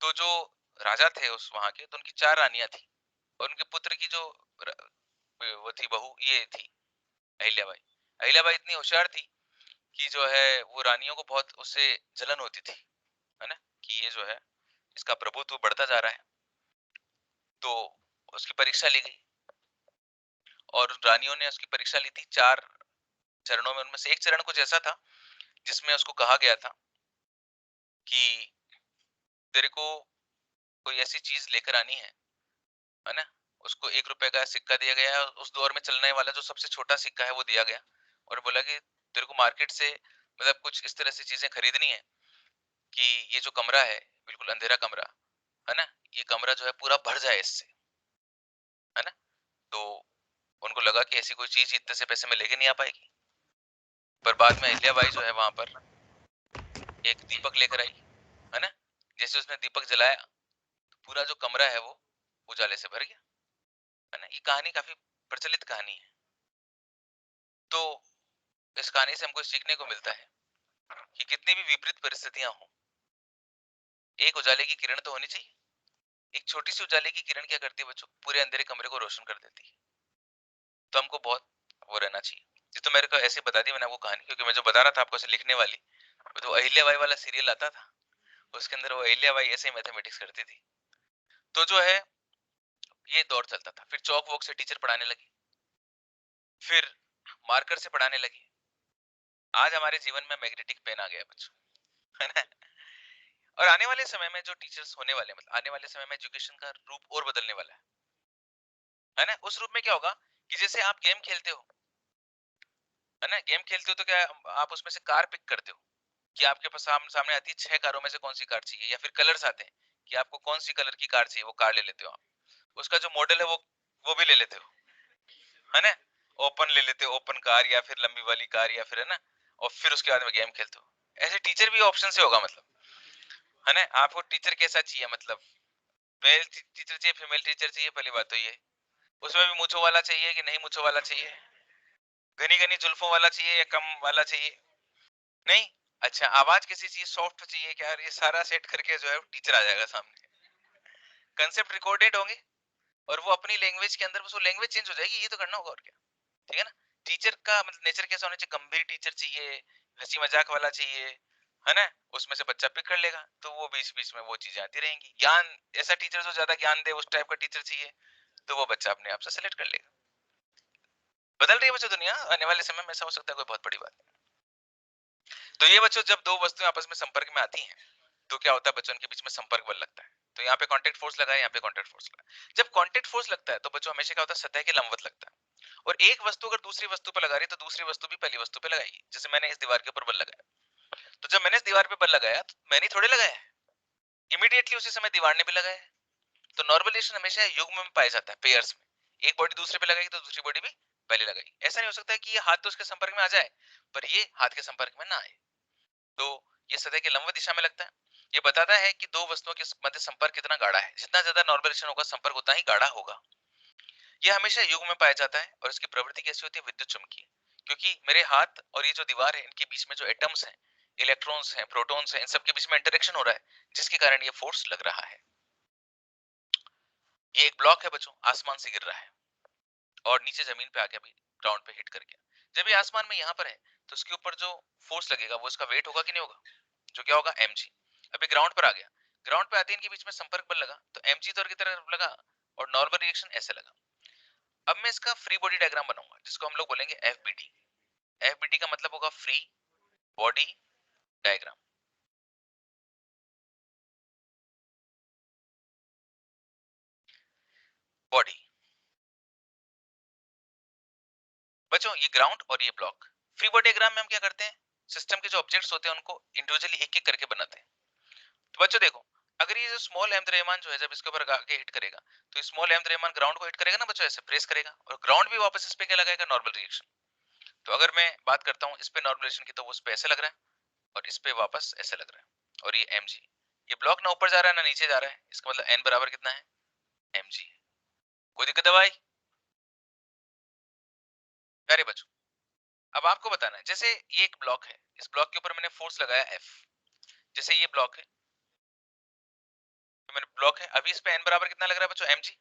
Speaker 1: तो जो राजा थे उस वहां के, तो उनकी 4 रानियां थी और उनके पुत्र की जो वो थी बहू, ये थी अहिल्याबाई। अहिल्याबाई इतनी होशियार थी कि जो है वो रानियों को बहुत उससे जलन होती थी, है ना, कि ये जो है इसका प्रभुत्व बढ़ता जा रहा है। तो उसकी परीक्षा ली गई और रानियों ने उसकी परीक्षा ली थी 4 चरणों में। उनमें से एक चरण कुछ ऐसा था जिसमें उसको कहा गया था कि तेरे को कोई ऐसी चीज लेकर आनी है ना। उसको 1 रुपए का सिक्का दिया गया, उस दौर में चलने वाला जो सबसे छोटा सिक्का है वो दिया गया, और बोला कि तेरे को मार्केट से मतलब कुछ इस तरह से चीजें खरीदनी है कि ये जो कमरा है बिल्कुल अंधेरा कमरा है ना, ये कमरा जो है पूरा भर जाए इससे, है ना। तो उनको लगा कि ऐसी कोई चीज इतने से पैसे में लेके नहीं आ पाएगी, पर बाद में अहिल्याबाई जो है वहां पर एक दीपक लेकर आई, है ना। जैसे उसने दीपक जलाया तो पूरा जो कमरा है वो उजाले से भर गया, है ना। ये कहानी काफी प्रचलित कहानी है। तो इस कहानी से हमको सीखने को मिलता है कि कितनी भी विपरीत परिस्थितियां हो, एक उजाले की किरण तो होनी चाहिए। एक छोटी सी उजाले की किरण क्या करती है बच्चों, पूरे अंधेरे कमरे को रोशन कर देती है। तो हमको बहुत वो रहना चाहिए। ये तो मेरे को ऐसे बता दी मैंने आपको कहानी, क्योंकि मैं जो बता रहा था आपको ऐसे लिखने वाली, वो तो अहिल्याबाई वाला सीरियल आता था, उसके अंदर वो अहिल्याबाई ऐसे ही मैथमेटिक्स करती थी। तो जो है ये दौर चलता था, फिर चौक वॉक से टीचर पढ़ाने लगी, फिर मार्कर से पढ़ाने लगी। आज हमारे जीवन में मैग्नेटिक पेन आ गया बच्चों, है ना। और आने वाले समय में जो टीचर्स होने वाले, मतलब आने वाले समय में एजुकेशन का रूप और बदलने वाला है ना। उस रूप में क्या होगा कि जैसे आप गेम खेलते हो, है ना, गेम खेलते हो तो क्या आप उसमें से कार पिक करते हो कि आपके पास सामने आती है 6 कारों में से कौन सी कार चाहिए, या फिर कलर्स आते हैं कि आपको कौन सी कलर की कार चाहिए, वो कार ले लेते हो आप। उसका जो मॉडल है वो भी ले लेते हो, है ना। ओपन ले लेते हो, ओपन कार या फिर लंबी वाली कार, या फिर, है ना। और फिर उसके बाद में गेम खेलते हो। ऐसे टीचर भी ऑप्शन से होगा, मतलब, है ना। आपको टीचर कैसा चाहिए, मतलब मेल टीचर चाहिए, फीमेल टीचर चाहिए, पहली बात तो ये। उसमें भी मूंछों वाला चाहिए कि नहीं मूंछों वाला चाहिए, घनी घनी जुल्फों वाला चाहिए या कम वाला चाहिए, नहीं। अच्छा, आवाज कैसी चाहिए, सॉफ्ट चाहिए क्या, ये सारा सेट करके जो है टीचर आ जाएगा सामने। कंसेप्ट रिकॉर्डेड होंगे और वो अपनी लैंग्वेज के अंदर, बस वो लैंग्वेज चेंज हो जाएगी, ये तो करना होगा और क्या। ठीक है ना। टीचर का मतलब नेचर कैसा होना चाहिए, गंभीर टीचर चाहिए, हंसी मजाक वाला चाहिए, है ना। उसमें से बच्चा पिक कर लेगा, तो वो बीच बीच में वो चीजें आती रहेंगी। ज्ञान, ऐसा टीचर जो ज्यादा ज्ञान दे, उस टाइप का टीचर चाहिए, तो वो बच्चा अपने आप से सेलेक्ट कर लेगा। बदल रही है बच्चों दुनिया, आने वाले समय में ऐसा हो सकता है, कोई बहुत बड़ी बात नहीं। तो ये बच्चों, जब दो वस्तुएं आपस में संपर्क में आती हैं तो क्या होता है बच्चों, के बीच में संपर्क बल लगता है। तो यहाँ पे कांटेक्ट फोर्स लगा है, यहाँ पे कांटेक्ट फोर्स लगा है। जब कांटेक्ट फोर्स लगता है तो बच्चों हमेशा क्या होता है, सतह के लंबवत लगता है। और एक वस्तु अगर दूसरी वस्तु पर लगा रही है तो दूसरी वस्तु भी पहली वस्तु पे लगाएगी। जैसे मैंने इस दीवार के ऊपर बल लगाया, तो जब मैंने इस दीवार पे बल लगाया तो मैंने थोड़े लगाया, इमीडिएटली उसी समय दीवार ने भी लगाया। तो नॉर्मल रिएक्शन हमेशा युग्म में पाया जाता है, पेयर्स में। एक बॉडी दूसरे पे लगाएगी तो दूसरी बॉडी भी पहले लगाएगी। ऐसा नहीं हो सकता है कि ये हाथ तो उसके संपर्क में आ जाए पर ये हाथ के संपर्क में ना आए। तो ये सतह के लंबवत दिशा में लगता है। ये बताता है कि दो वस्तुओं के मध्य संपर्क कितना गाढ़ा है। जितना ज्यादा नॉर्मलाइजेशन होगा संपर्क उतना ही गाढ़ा होगा। यह हमेशा युग में पाया जाता है और इसकी प्रवृत्ति कैसी होती है, विद्युत चुम्बकीय। क्योंकि मेरे हाथ और ये जो दीवार है, इनके बीच में जो एटम्स हैं, इलेक्ट्रॉन्स हैं, प्रोटॉन्स हैं, इन सब के बीच में इंटरेक्शन हो रहा है, जिसके कारण ये फोर्स लग रहा है। ये एक ब्लॉक है बच्चों, आसमान से गिर रहा है और नीचे जमीन पे आके अभी ग्राउंड पे हिट कर गया। जब ये आसमान में यहाँ पर है तो इसके ऊपर जो फोर्स लगेगा वो इसका वेट होगा कि नहीं होगा, जो क्या होगा, mg। अभी ग्राउंड पर आ गया, ग्राउंड पे आते इनके बीच में संपर्क बल लगा तो mg तो की तरफ लगा और नॉर्मल रिएक्शन ऐसे लगा। अब मैं इसका फ्री बॉडी डायग्राम बनाऊंगा जिसको हम लोग बोलेंगे FBD। FBD का मतलब होगा फ्री बॉडी डायग्राम। बॉडी बच्चों, ये ग्राउंड और ये ब्लॉक। फ्री बॉडी डायग्राम में हम क्या करते हैं, सिस्टम के जो ऑब्जेक्ट्स होते हैं उनको इंडिविजुअली एक एक करके बनाते हैं। तो बच्चों देखो, अगर ये जो स्मॉल अहमद जो है जब इसके ऊपर आके हिट करेगा तो स्मॉल अहमद ग्राउंड को हिट करेगा ना बच्चों, ऐसे प्रेस करेगा और ग्राउंड भी वापस इस पे क्या लगाएगा, नॉर्मल रिएक्शन। तो अगर मैं बात करता हूँ इस पे नॉर्मल रिएक्शन की, तो वो इस पे ऐसे लग रहा है और इस पे वापस ऐसे लग रहा है। और ये mg, ये ब्लॉक ना ऊपर जा रहा है ना नीचे जा रहा है, इसका मतलब n बराबर कितना है, mg। कोई दिक्कत है भाई, प्यारे बच्चों। अब आपको बताना है, जैसे ये एक ब्लॉक है, इस ब्लॉक के ऊपर मैंने फोर्स लगाया F। जैसे ये ब्लॉक है, मैंने ब्लॉक है, अभी इस पे n बराबर कितना लग रहा है बच्चों, mg।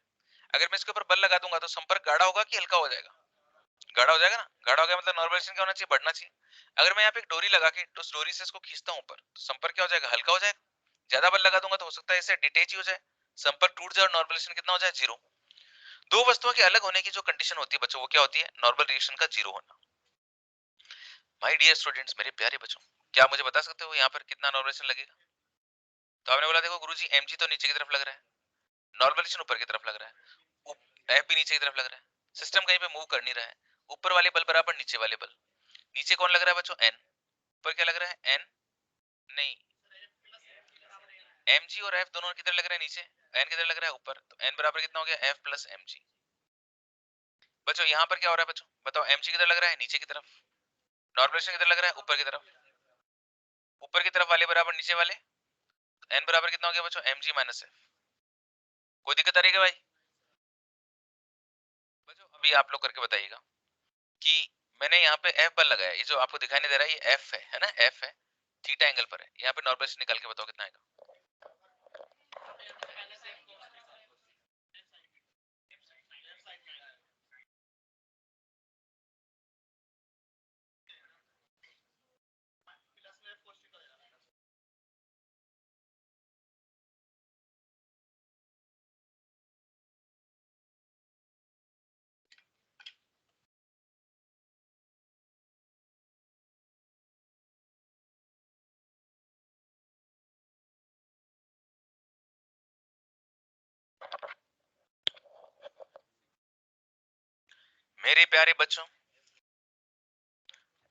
Speaker 1: अगर मैं इसके ऊपर बल लगा दूंगा तो संपर्क गाढ़ा होगा कि हल्का हो जाएगा, गाढ़ा हो जाएगा ना, गाढ़ा हो गया मतलब नॉर्मलाइजेशन क्या होना चाहिए, बढ़ना चाहिए। अगर मैं यहाँ पे एक डोरी लगा के तो उस डोरी से इसको खींचता हूँ ऊपर, तो संपर्क क्या हो जाएगा, हल्का हो जाएगा। ज्यादा बल लगा दूंगा तो हो सकता है इससे डिटेच ही हो जाए, संपर्क टूट जाए और नॉर्मलाइजेशन कितना हो जाए, जीरो। दो वस्तुओं के अलग होने की जो कंडीशन होती है बच्चों, वो क्या होती है, नॉर्मल रिएक्शन का जीरो होना। माय डियर स्टूडेंट्स, मेरे प्यारे बच्चों, क्या मुझे बता सकते हो यहाँ पर कितना नॉर्मलाइजेशन लगेगा? तो आपने बोला देखो गुरुजी mg तो नीचे की तरफ लग रहा है, नॉर्मलाइजेशन ऊपर की तरफ लग रहा है, एफ भी नीचे की तरफ लग रहा है, सिस्टम कहीं पे मूव कर नहीं रहा है। ऊपर वाले बल बराबर नीचे वाले बल, नीचे कौन लग रहा है बच्चों, एन, ऊपर क्या लग रहा है, एन नहीं, mg और f दोनों किधर लग रहे हैं, नीचे, n किधर लग रहा है, ऊपर, तो n बराबर कितना हो गया, f प्लस mg। बच्चों यहाँ पर क्या हो रहा है बच्चों, बताओ, mg किधर लग रहा है, नीचे की तरफ, नॉर्मलाइजेशन किधर लग रहा है, ऊपर की तरफ, ऊपर की तरफ वाले बराबर नीचे वाले, n बराबर कितना हो गया बच्चों, mg माइनस f। कोई दिक्कत आ रही है क्या भाई? बच्चों अभी आप लोग करके बताइएगा कि मैंने यहाँ पे f बल लगाया, ये जो आपको दिखाई नहीं दे रहा है ये f है ना, f है, थीटा एंगल पर है, यहाँ पे नॉर्मलाइजेशन निकाल के बताओ कितना आएगा। मेरे प्यारे बच्चों,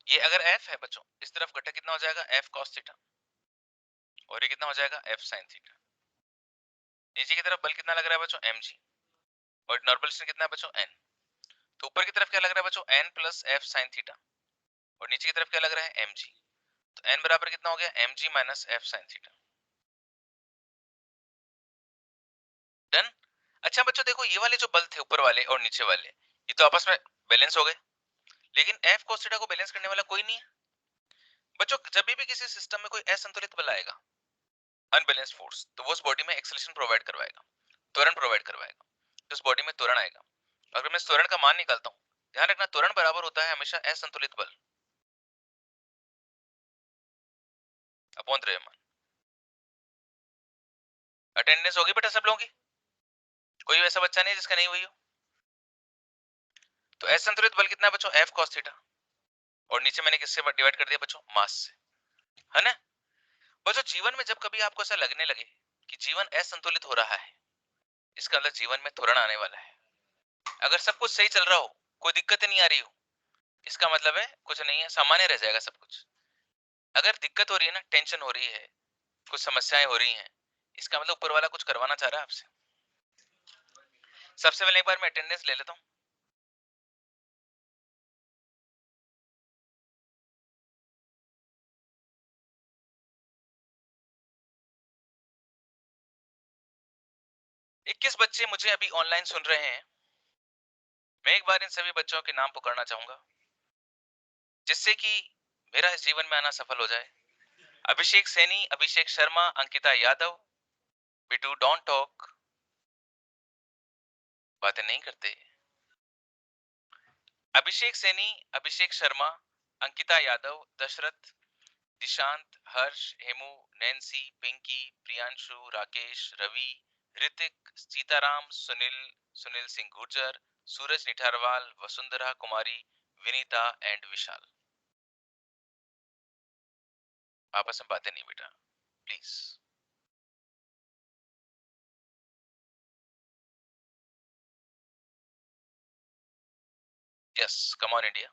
Speaker 1: ये अगर f है बच्चों, इस तरफ घटक कितना हो जाएगा, f cos थीटा, और ये कितना हो जाएगा, f sin थीटा। नीचे की तरफ बल कितना लग रहा है बच्चों, mg, और नॉर्मलाइजेशन कितना है बच्चों, n। तो ऊपर की तरफ क्या लग रहा है बच्चों, n plus f sin theta, और नीचे की तरफ क्या लग रहा है, mg। तो n बराबर कितना हो गया, mg minus f sin theta. Done. अच्छा बच्चों देखो, ये वाले जो बल थे ऊपर वाले और नीचे वाले, ये तो आपस में बैलेंस हो गए, लेकिन f cos थीटा को बैलेंस करने वाला कोई नहीं है। बच्चों जब भी किसी सिस्टम में कोई असंतुलित बल आएगा, अनबैलेंस्ड फोर्स, तो वो उस बॉडी में एक्सेलरेशन प्रोवाइड करवाएगा, त्वरण प्रोवाइड करवाएगा, तो उस बॉडी में त्वरण आएगा। अगर मैं इस त्वरण का मान निकालता हूँ, ध्यान रखना त्वरण बराबर होता है हमेशा असंतुलित बल अपॉन द्रव्यमान। अटेंडेंस होगी बेटा सब लोगों की, कोई ऐसा बच्चा नहीं जिसका नहीं हुई हो। तो असंतुलित बल कितना है बच्चों, f cos थीटा, और नीचे मैंने किससे डिवाइड कर दिया बच्चों, मास से, है ना। बच्चों जीवन में जब कभी आपको ऐसा लगने लगे कि जीवन असंतुलित हो रहा है, इसका मतलब जीवन में त्वरण आने वाला है। अगर सब कुछ सही चल रहा हो, कोई दिक्कत नहीं आ रही हो, इसका मतलब है कुछ नहीं है, सामान्य रह जाएगा सब कुछ। अगर दिक्कत हो रही है ना, टेंशन हो रही है, कुछ समस्याएं हो रही हैं, इसका मतलब ऊपर वाला कुछ करवाना चाह रहा है आपसे। सबसे पहले एक बार मैं अटेंडेंस ले लेता हूँ। इक्कीस बच्चे मुझे अभी ऑनलाइन सुन रहे हैं। मैं एक बार इन सभी बच्चों के नाम पुकारना चाहूंगा, जिससे कि मेरा इस जीवन में आना सफल हो जाए। अभिषेक सैनी, अभिषेक शर्मा, अंकिता यादव, बिटू डोंट टॉक, बातें नहीं करते। Abhishek Saini, Abhishek Sharma, Ankita Yadav, Dashrath, Dishant, Harsh, Hemu, Nancy, Pinky, Priyanshu, Rakesh, Ravi, Ritik, Sitaram, Sunil, Sunil Singh Gurjar, Suraj Nitharwal, Vasundhara Kumari, Vinita and Vishal. आपस में बातें नहीं बेटा, please. Yes, come on India.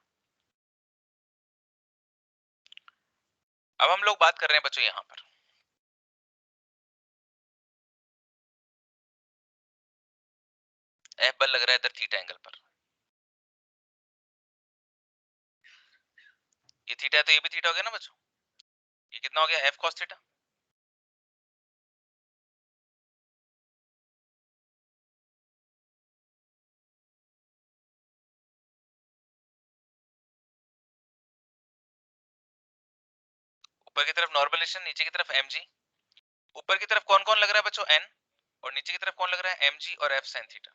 Speaker 1: अब हम लोग बात कर रहे हैं बच्चों यहां पर, एफ बल लग रहा है इधर थीटा एंगल पर, ये थीटा है तो ये भी थीटा हो गया ना बच्चों, ये कितना हो गया, एफ कॉस थीटा। ऊपर की तरफ नॉर्मलाइजेशन, नीचे की तरफ mg, ऊपर की तरफ कौन कौन लग रहा है बच्चों, n, और नीचे की तरफ कौन लग रहा है, mg और f sin थीटा।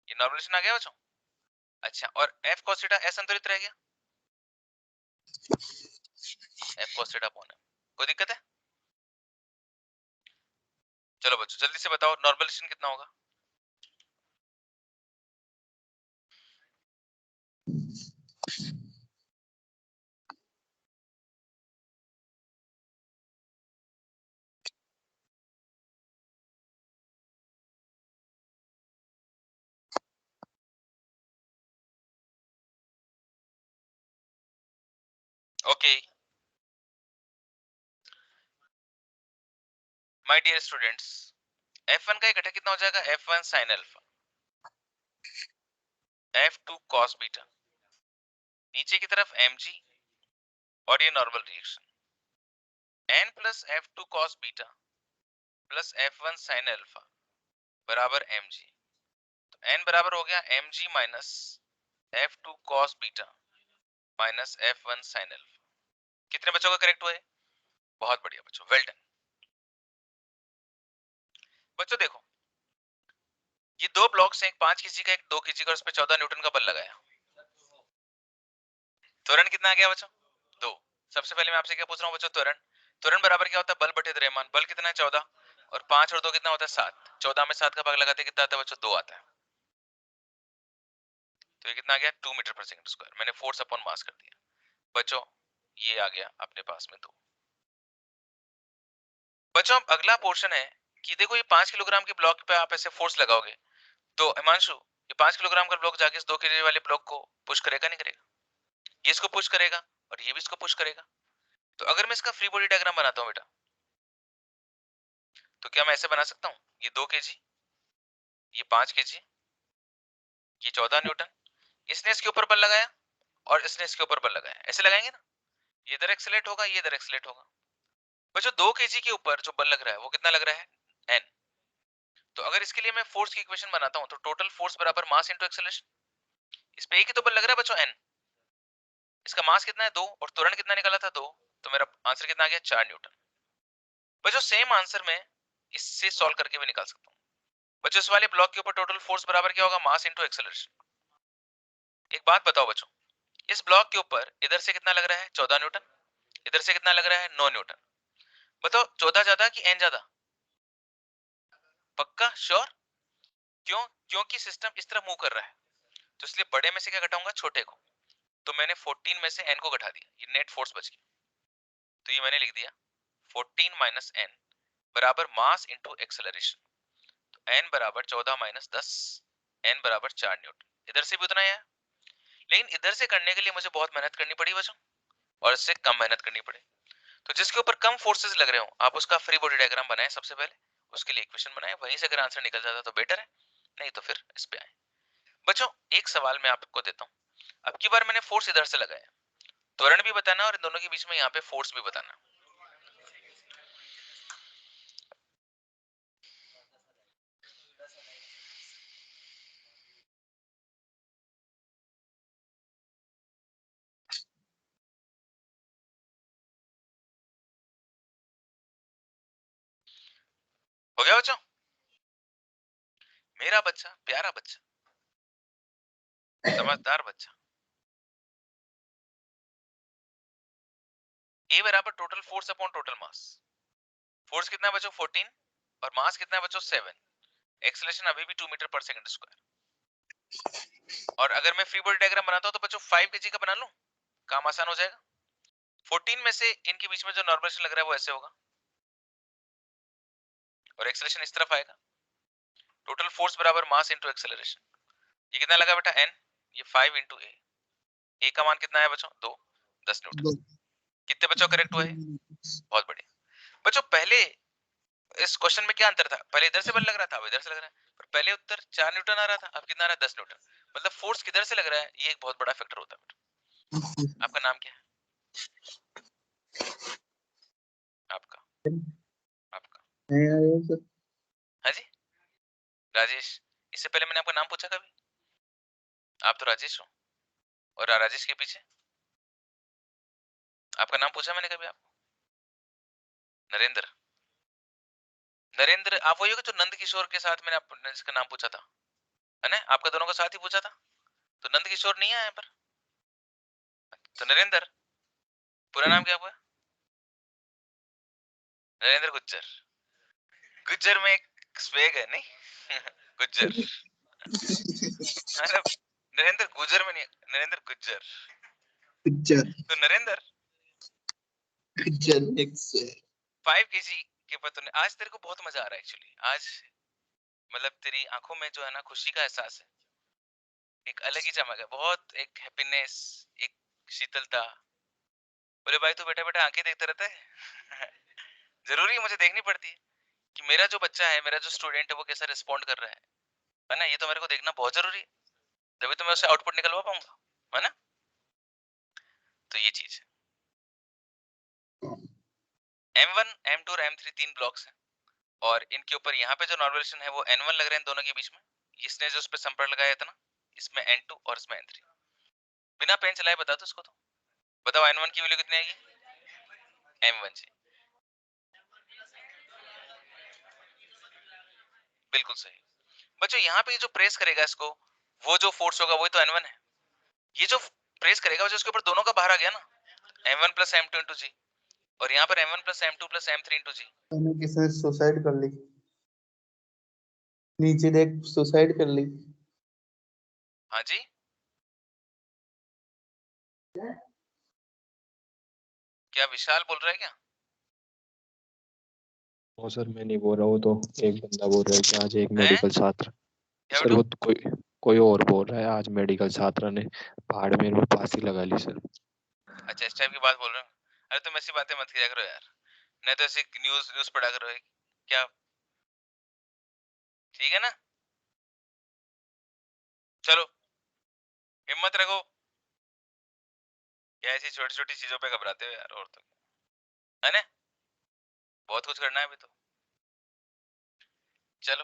Speaker 1: ये नॉर्मलाइजेशन आ गया बच्चों। अच्छा, और f cos थीटा असंतुलित रह गया, f cos theta upon m, कोई दिक्कत है? चलो बच्चों जल्दी से बताओ नॉर्मलाइजेशन कितना होगा? Okay my dear students, f1 का घटक कितना हो जाएगा? f1 sin alpha, f2 cos beta, नीचे की तरफ mg, और ये normal reaction n plus f2 cos beta plus f1 sin alpha बराबर mg, तो n बराबर हो गया mg minus f2 cos beta minus f1 sin alpha. कितने बच्चों का करेक्ट हुआ है? बहुत बढ़िया बच्चों, वेल डन। बच्चों देखो, ये दो ब्लॉक्स हैं, एक 5 केजी का, एक 2 केजी का, उस पर 14 न्यूटन का बल लगाया, त्वरण कितना आ गया बच्चों? 2। सबसे पहले मैं आपसे क्या पूछ रहा हूँ बच्चों? त्वरण। त्वरण बराबर क्या होता है? बल बटे द्रव्यमान। बल कितना है? 14, और 5 और 2 कितना होता है? 7। 14 में 7 का भाग लगाते कितना आता है बच्चों? 2 आता है। तो ये कितना आ गया? 2 मीटर पर सेकंड स्क्वायर। मैंने फोर्स अपॉन मास कर दिया बच्चों, ये आ गया अपने पास में 2। बच्चों अब अगला पोर्शन है कि देखो ये 5 किलोग्राम के ब्लॉक पे आप ऐसे फोर्स लगाओगे, तो हिमांशु ये 5 किलोग्राम का ब्लॉक जाके इस 2 केजी वाले ब्लॉक को पुश करेगा नहीं करेगा? ये इसको पुश करेगा और ये भी इसको पुश करेगा। तो अगर मैं इसका फ्री बॉडी डायग्राम बनाता हूँ बेटा, तो क्या मैं ऐसे बना सकता हूँ? ये 2 केजी, ये 5 केजी, ये 14 न्यूटन, इसने इसके ऊपर बल लगाया और इसने इसके ऊपर बल लगाया, ऐसे लगाएंगे ना? ये इधर एक्सेलरेट होगा, ये इधर एक्सेलरेट होगा। बच्चों 2 केजी के ऊपर जो बल लग रहा है वो कितना लग रहा है? n। तो अगर इसके लिए मैं फोर्स की इक्वेशन बनाता हूं तो टोटल फोर्स बराबर मास इनटू एक्सेलरेशन। इस पे एक ही तो बल लग रहा है बच्चों, n। इसका मास कितना है? 2, और त्वरण कितना निकला था? 2। तो मेरा आंसर कितना आ गया? 4 न्यूटन। बच्चों सेम आंसर मैं इससे सॉल्व करके भी निकाल सकता हूं। बच्चों इस वाले ब्लॉक के ऊपर टोटल फोर्स बराबर क्या होगा? Mass into acceleration. एक बात बताओ बच्चों, इस ब्लॉक के ऊपर इधर से कितना लग रहा है? 14 न्यूटन, इधर से कितना लग रहा है? 9 न्यूटन। बताओ 14 ज्यादा कि n ज्यादा? पक्का श्योर? क्यों? क्योंकि सिस्टम इस तरह मूव कर रहा है, तो इसलिए बड़े में से क्या घटाऊंगा? छोटे को। तो मैंने 14 में से n को घटा दिया, ये नेट फोर्स बच गया। तो ये मैंने लिख दिया 14 माइनस n बराबर मास इनटू एक्सेलरेशन। तो n बराबर 14 माइनस 10, n बराबर 4 न्यूटन। इधर से भी उतना ही है, लेकिन इधर से करने के लिए मुझे बहुत मेहनत करनी पड़ी बच्चों, और इससे कम मेहनत करनी पड़ी। तो जिसके ऊपर कम फोर्सेस लग रहे हो आप उसका फ्री बॉडी डायग्राम बनाए सबसे पहले, उसके लिए इक्वेशन बनाए, वहीं से अगर आंसर निकल जाता तो बेटर है, नहीं तो फिर इस पे आए। बच्चों एक सवाल मैं आपको देता हूँ, अब की बार मैंने फोर्स इधर से लगाया, त्वरण भी बताना और इन दोनों के बीच में यहाँ पे फोर्स भी बताना। हो गया बच्चों? मेरा बच्चा, प्यारा बच्चा, समझदार बच्चा। ए बराबर total force upon total mass. Force कितना है बच्चों? 14, और मास कितना है बच्चों? 7। एक्सेलरेशन अभी भी 2 मीटर पर सेकंड स्क्वायर। और अगर मैं फ्री बॉडी डायग्राम बनाता हूं तो बच्चों 5 केजी का बना लूं, काम आसान हो जाएगा। 14 में से इनके बीच में जो नॉर्मलाइजेशन लग रहा है वो ऐसे होगा, और एक्सेलरेशन इस तरफ आएगा। टोटल फोर्स बराबर मास इनटू एक्सेलरेशन। ये कितना लगा बेटा? n। ये 5 इनटू a। a का मान कितना है बच्चों? 2, 10 न्यूटन। कितने बच्चों करेक्ट हुआ है? बहुत बढ़िया। बच्चों पहले इस क्वेश्चन में क्या अंतर था? पहले इधर से बल लग रहा था, अब इधर से लग रहा है। पर पहले उत्तर 4 न्यूटन आ रहा था, अब कितना आ रहा है? 10 न्यूटन। मतलब फोर्स किधर से लग रहा है ये एक बहुत बड़ा फैक्टर होता है। आपका नाम क्या है? आपका आपका हाँ जी राजेश। इससे पहले मैंने आपका नाम पूछा कभी? आप तो राजेश हो, और राजेश के पीछे आपका नाम पूछा मैंने कभी आपको? नरेंद्र। नरेंद्र आप वही हो जो नंद किशोर के साथ मैंने इसका नाम पूछा था, है ना? आपका दोनों का साथ ही पूछा था। तो नंद किशोर नहीं आया यहाँ पर, तो नरेंद्र, पूरा नाम क्या हुआ? नरेंद्र गुज्जर। गुज्जर में एक स्वेग है नहीं? गुज्जर, मतलब नरेंद्र गुज्जर में नहीं, नरेंद्र गुज्जर।
Speaker 4: गुज्जर
Speaker 1: तो नरेंद्र
Speaker 4: गुज्जर नेक्स्ट
Speaker 1: 5 केजी के ऊपर तूने, आज तेरे को बहुत मजा आ रहा है एक्चुअली आज, मतलब तेरी आंखों में जो है ना खुशी का एहसास है, एक अलग ही चमक है, बहुत एक हैप्पीनेस, एक शीतलता। बोले भाई तू बैठा बैठा आंखें देखता रहता है? जरूरी है, मुझे देखनी पड़ती है कि मेरा जो बच्चा है, मेरा जो स्टूडेंट है वो कैसा रिस्पॉन्ड कर रहा है ना, ये तो मेरे को देखना बहुत जरूरी है, तभी तो मैं उससे आउटपुट निकलवा पाऊंगा, है ना? तो ये चीज है। M1, M2 और M3 तीन ब्लॉक्स हैं, और इनके ऊपर यहाँ पे जो नॉर्मलाइजेशन है वो N1 लग रहा है इन दोनों के बीच में, इसने जो उस पर संपर्क लगाया था ना, इसमें N2 और इसमें N3। बिना पेन चलाए बता दो इसको, तो बताओ N1 की वैल्यू कितनी आएगी? M1 जी, बिल्कुल सही। बच्चों यहाँ पे जो प्रेस करेगा इसको, वो जो फोर्स होगा वही तो N1 है। ये जो प्रेस करेगा उसके ऊपर दोनों का बाहर आ गया ना, M1 प्लस M2 इंटू जी, और यहाँ पर M1 plus M2 plus M3 into जी।
Speaker 4: मैंने किसने सुसाइड कर ली? नीचे देख, सुसाइड कर ली।
Speaker 1: हाँ जी, क्या विशाल बोल रहा है क्या?
Speaker 2: वो सर मैं नहीं बोल रहा हूँ, तो एक बंदा बोल रहा है कि आज एक
Speaker 1: हैं?
Speaker 2: मेडिकल छात्र,
Speaker 1: क्या
Speaker 2: सर
Speaker 1: बेटू?
Speaker 2: वो तो कोई और बोल रहा है आज मेडिकल छात्र ने बाड़मेर में फांसी लगा ली सर।
Speaker 1: अच्छा इस टाइप की बात बोल रहे हो? अरे तुम ऐसी बातें मत किया करो यार, नहीं तो ऐसे न्यूज न्यूज पढ़ा करो क्या, ठीक है ना? चलो हिम्मत रखो, क्या ऐसी छोटी छोटी चीजों पे घबराते हो यार, और तो है ना, बहुत कुछ करना है अभी तो। चलो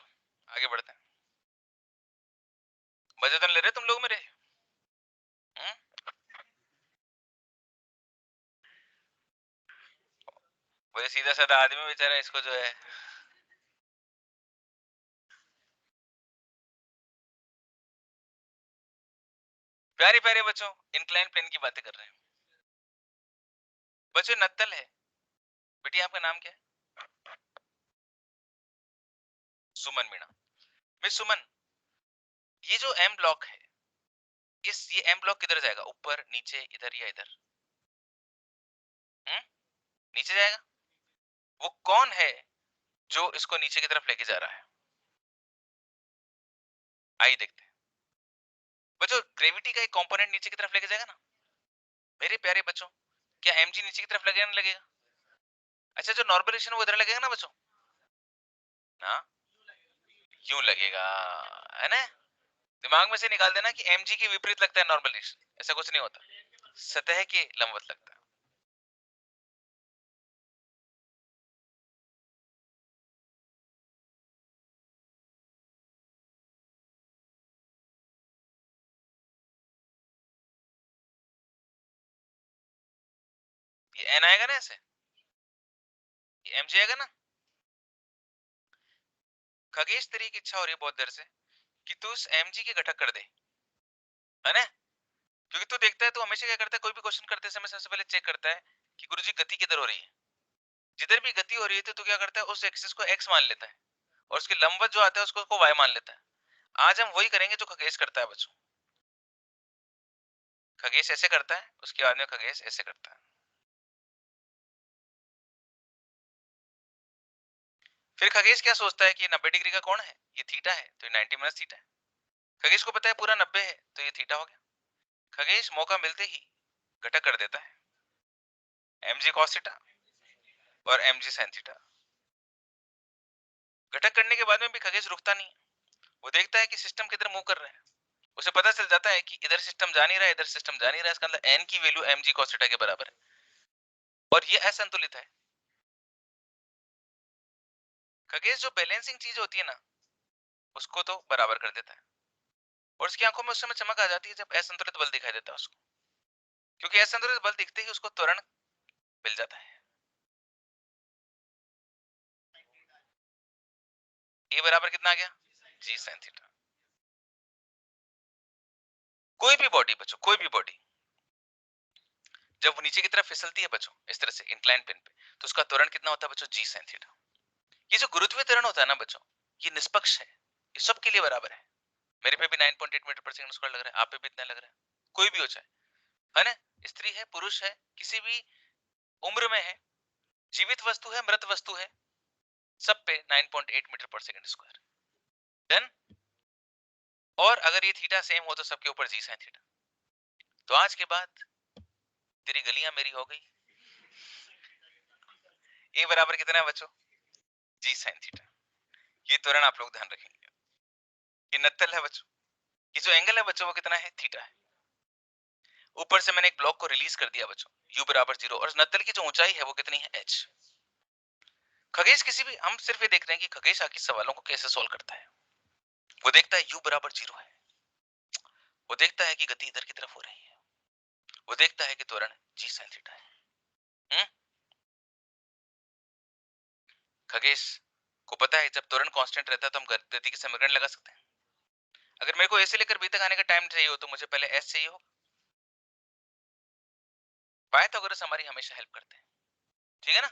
Speaker 1: आगे बढ़ते हैं, मजे तो नहीं ले रहे तुम लोग मेरे? हम्म? वो सीधा साधा आदमी बेचारा, इसको जो है प्यारे प्यारे बच्चों इंक्लाइन प्लेन की बातें कर रहे हैं। बच्चों नत्तल है, बेटी आपका नाम क्या है? सुमन मीणा। मिस सुमन, ये जो एम ब्लॉक है, ये एम ब्लॉक किधर जाएगा, ऊपर नीचे इधर या इधर? नीचे जाएगा। वो कौन है जो इसको नीचे की तरफ लेके जा रहा है? आइए देखते हैं। बच्चों ग्रेविटी का एक कंपोनेंट नीचे की तरफ लेके जाएगा ना मेरे प्यारे बच्चों, क्या एमजी नीचे की तरफ लगेगा ना लगेगा? अच्छा जो नॉर्मलाइजेशन वो इधर लगेगा ना बच्चों, ना क्यों लगेगा, है ना? दिमाग में से निकाल देना कि mg के विपरीत लगता है नॉर्मलाइजेशन, ऐसा कुछ नहीं होता, सतह के लंबवत लगता है। ये n आएगा ना ऐसे, ये mg आएगा ना। खगेश तेरी की इच्छा हो रही है बहुत देर से कि तू उस mg के घटक कर दे, है ना? क्योंकि तू देखता है, तू हमेशा क्या करता है, कोई भी क्वेश्चन करते समय सबसे पहले चेक करता है कि गुरुजी गति किधर हो रही है। जिधर भी गति हो रही है तो तू क्या करता है, उस एक्सिस को x मान लेता है, और उसके लंबवत जो आता है उसको y मान लेता है। आज हम वही करेंगे जो खगेश करता है बच्चों। खगेश ऐसे करता है, उसके बाद में खगेश ऐसे करता है। फिर खगेश क्या सोचता है कि 90 डिग्री का कोण है, ये थीटा है, तो ये 90 माइनस थीटा है। खगेश को पता है पूरा 90 है, तो ये थीटा हो गया। खगेश मौका मिलते ही घटक कर देता है, mg cos थीटा और mg sin थीटा। घटक करने के बाद में भी खगेश रुकता नहीं, वो देखता है कि सिस्टम किधर मूव कर रहा है। उसे पता चल जाता है कि इधर सिस्टम जा नहीं रहा है, इधर सिस्टम जा नहीं रहा है, इसका मतलब n की वैल्यू mg cos थीटा के बराबर है, और ये असंतुलित है। खगेश जो बैलेंसिंग चीज होती है ना, उसको तो बराबर कर देता है, और उसकी आंखों में उस समय चमक आ जाती है जब असंतुलित बल दिखाई देता है उसको, क्योंकि असंतुलित बल दिखते ही उसको त्वरण मिल जाता है। ए बराबर कितना आ गया, g sin थीटा। कोई भी बॉडी बच्चों, कोई भी बॉडी जब वो नीचे की तरफ फिसलती है बच्चों इस तरह से इंक्लाइन प्लेन पे, तो उसका त्वरण कितना होता है बच्चों, जी साइन थीटा। ये जो गुरुत्वीय त्वरण होता है ना बच्चों, ये निष्पक्ष है, ये सबके लिए बराबर है। मेरे पे भी 9.8 मीटर पर सेकंड स्क्वायर लग रहा है, आप पे भी इतना लग रहा है, कोई भी हो जाए, है ना, स्त्री है पुरुष है, किसी भी उम्र में है, जीवित वस्तु है मृत वस्तु है, सब पे 9.8 metre per second square. Done. और अगर ये थीटा सेम हो तो सबके ऊपर जी साइन थीटा। तो आज के बाद तेरी गलियां मेरी हो गई। ए बराबर कितना है बच्चों, जी साइन थीटा। ये त्वरण आप लोग ध्यान रखेंगे। ये नत्तल है बच्चों, ये जो एंगल है बच्चों वो कितना है, थीटा है। ऊपर से मैंने एक ब्लॉक को रिलीज कर दिया बच्चों, u बराबर 0, और नत्तल की जो ऊंचाई है वो कितनी है, h। खगेश किसी भी, हम सिर्फ ये देख रहे हैं कि खगेश आके सवालों को कैसे सोल्व करता है। वो देखता है u बराबर 0 है, वो देखता है कि गति इधर की तरफ हो रही है, वो देखता है कि त्वरण जी साइन थीटा है। खगेश को पता है जब त्वरण कांस्टेंट रहता है तो हम गति के समीकरण लगा सकते हैं। अगर मेरे को ए से लेकर बी तक आने का टाइम चाहिए हो तो मुझे पहले एस चाहिए हो। पाइथागोरस हमारी हमेशा हेल्प करते हैं, ठीक है ना।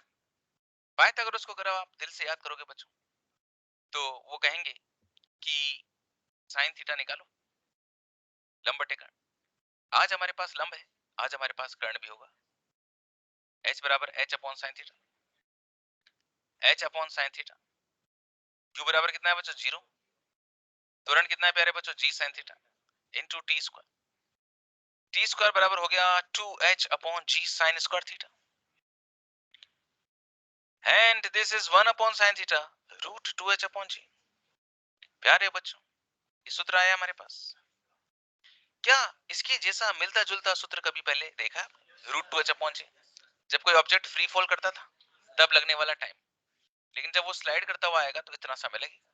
Speaker 1: पाइथागोरस को अगर आप दिल से याद करोगे बच्चों तो वो कहेंगे कि साइन थीटा निकालो, लंब बटे कर्ण। आज हमारे पास लंब है, आज हमारे पास कर्ण भी होगा। h बराबर h upon sine theta, h upon sine theta. u बराबर कितना है बच्चों, 0। त्वरण कितना है प्यारे बच्चों, g sine theta into t square. T square बराबर हो गया 2h upon g sine square theta, and this is 1 upon sine theta root 2h upon g. प्यारे बच्चों ये सूत्र आया हमारे पास। क्या इसके जैसा मिलता जुलता सूत्र कभी पहले देखा, रूट 2h अपॉन जी। जब कोई ऑब्जेक्ट फ्री फॉल करता था तब लगने वाला टाइम, लेकिन जब वो स्लाइड करता हुआ आएगा तो इतना समय लगेगा।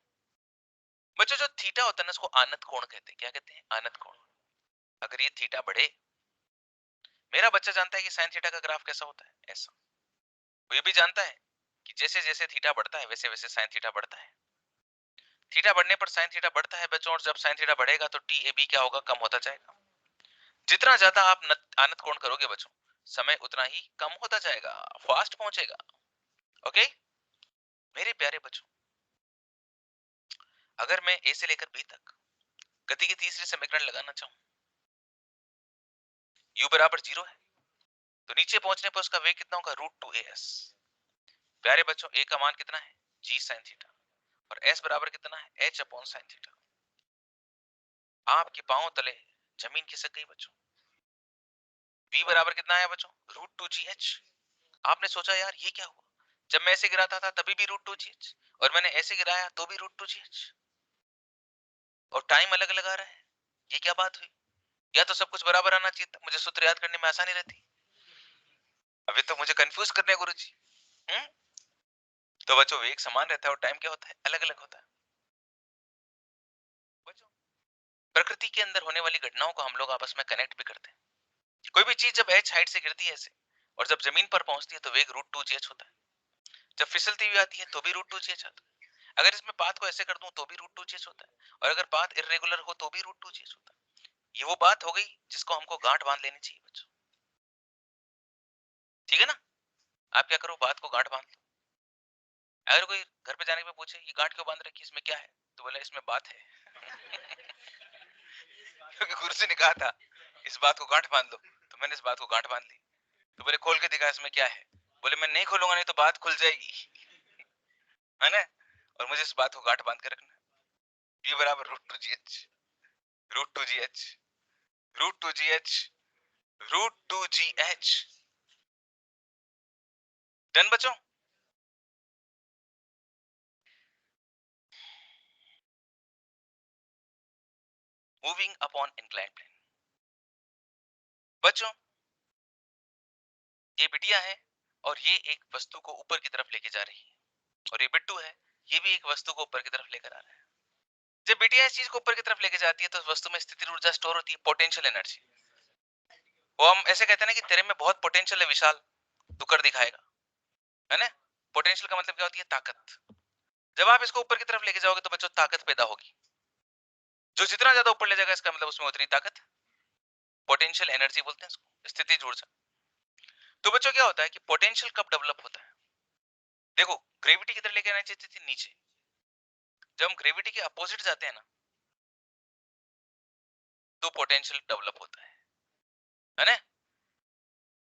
Speaker 1: बच्चों जो थीटा होता है ना उसको आनत कोण कहते हैं। क्या कहते हैं, आनत कोण। अगर ये थीटा बढ़े, मेरा बच्चा जानता है कि साइन थीटा का ग्राफ कैसा होता है, ऐसा। वो ये भी जानता है कि जैसे जैसे थीटा बढ़ता है वैसे वैसे साइन थीटा बढ़ता है। थीटा बढ़ने पर साइन थीटा बढ़ता है बच्चों, और जब साइन थीटा बढ़ेगा तो टी ए बी क्या होगा, कम होता जाएगा। जितना ज्यादा आप आनत कोण करोगे बच्चों, समय उतना ही कम होता जाएगा, फास्ट पहुंचेगा। ओके मेरे प्यारे बच्चों, अगर मैं ए से लेकर बी तक गति की तीसरी समीकरण लगाना चाहूं, u बराबर 0 है तो नीचे पहुंचने पर उसका वेग कितना होगा, रूट 2as। प्यारे बच्चों a का मान कितना है, g साइन थीटा, और s बराबर कितना है, h अपॉन साइन थीटा। आपके पांव तले जमीन खिसक गई बच्चों। v बराबर कितना है बच्चों, रूट 2gh। आपने सोचा यार ये क्या हुआ, जब मैं ऐसे गिराता था तभी भी रूट 2gh, और मैंने ऐसे गिराया तो भी रूट 2gh, और टाइम अलग अलग आ रहा है, ये क्या बात हुई। या तो सब कुछ बराबर आना चाहिए था, मुझे सूत्र याद करने में आसानी रहती। अभी तो मुझे कंफ्यूज कर रहे हैं गुरुजी। तो बच्चों वेग समान रहता है और टाइम क्या होता है, अलग अलग होता है। बच्चों प्रकृति के अंदर होने वाली घटनाओं को हम लोग आपस में कनेक्ट भी करते हैं। कोई भी चीज जब h हाइट से गिरती है ऐसे, और जब जमीन पर पहुंचती है तो वेग रूट 2gh होता है। जब फिसलती हुई आती है तो भी रूट 2gh आता है। अगर इसमें पाथ को ऐसे कर दूं तो भी रूट 2gh होता है, और अगर पाथ इर्रेगुलर हो तो भी रूट 2gh होता है। ये वो बात हो गई जिसको हमको गांठ बांध लेनी चाहिए बच्चों, ठीक है ना। आप क्या करो, बात को गांठ बांध लो। अगर कोई घर पे जाने के बाद पूछे ये गांठ क्यों बांध रखी, इसमें क्या है, तो बोला इसमें बात है। क्योंकि गुरु जी ने कहा था इस बात को गांठ बांध लो, तो मैंने इस बात को गांठ बांध ली। तो बोले खोल के दिखा इसमें क्या है, बोले मैं नहीं खोलूंगा नहीं तो बात खुल जाएगी, है ना। और मुझे इस बात को गांठ बांध के रखना है। ये बराबर root 2gh, root 2gh, root 2gh, root 2gh। Done बच्चों। Moving upon incline plane. बच्चों ये बिटिया है और ये एक वस्तु को ऊपर की तरफ लेके जा रही है, और ये बिट्टू है, ये भी एक वस्तु को ऊपर की तरफ लेकर आ रहा है। जब बिटिया इस चीज को ऊपर की तरफ लेके जाती है तो उस वस्तु में स्थिति ऊर्जा स्टोर होती है, पोटेंशियल एनर्जी। वो हम ऐसे कहते हैं ना कि तेरे में बहुत पोटेंशियल है विशाल, तू कर दिखाएगा, है ना। पोटेंशियल का मतलब क्या होती है, ताकत। जब आप इसको ऊपर की तरफ लेके जाओगे तो बच्चों ताकत पैदा होगी। जो जितना ज्यादा ऊपर ले जाएगा इसका मतलब उसमें उतनी ताकत पोटेंशियल एनर्जी बोलते हैं इसको, स्थितिज ऊर्जा। तो बच्चों क्या होता है कि पोटेंशियल कब डेवलप होता है? देखो ग्रेविटी किधर लेके आना चाहिए थी? नीचे। जब हम ग्रेविटी के अपोजिट जाते हैं ना तो पोटेंशियल डेवलप होता है ना?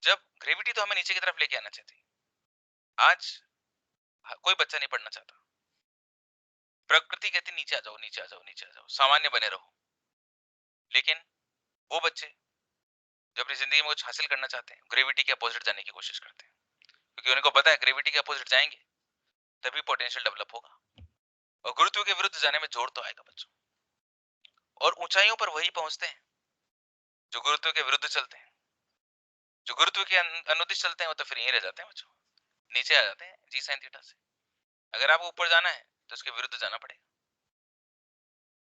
Speaker 1: जब ग्रेविटी तो हमें नीचे की तरफ लेके आना चाहिए। आज कोई बच्चा नहीं पढ़ना चाहता, प्रकृति कहती नीचे आ जाओ, नीचे आ जाओ, नीचे आ जाओ, सामान्य बने रहो। लेकिन वो बच्चे जो अपनी जिंदगी में कुछ हासिल करना चाहते हैं ग्रेविटी के अपोजिट जाने की कोशिश करते हैं, क्योंकि उनको पता है ग्रेविटी के अपोजिट जाएंगे तभी पोटेंशियल डेवलप होगा, और गुरुत्व के विरुद्ध जाने में जोर तो आएगा बच्चों। और ऊंचाइयों पर वही पहुंचते हैं जो गुरुत्व के विरुद्ध चलते हैं। जो गुरुत्व के अनुदिश चलते हैं वो तो फिर यहीं रह जाते हैं बच्चों, नीचे आ जाते हैं जी साइन थीटा से। अगर आपको ऊपर जाना है तो इसके विरुद्ध जाना पड़ेगा।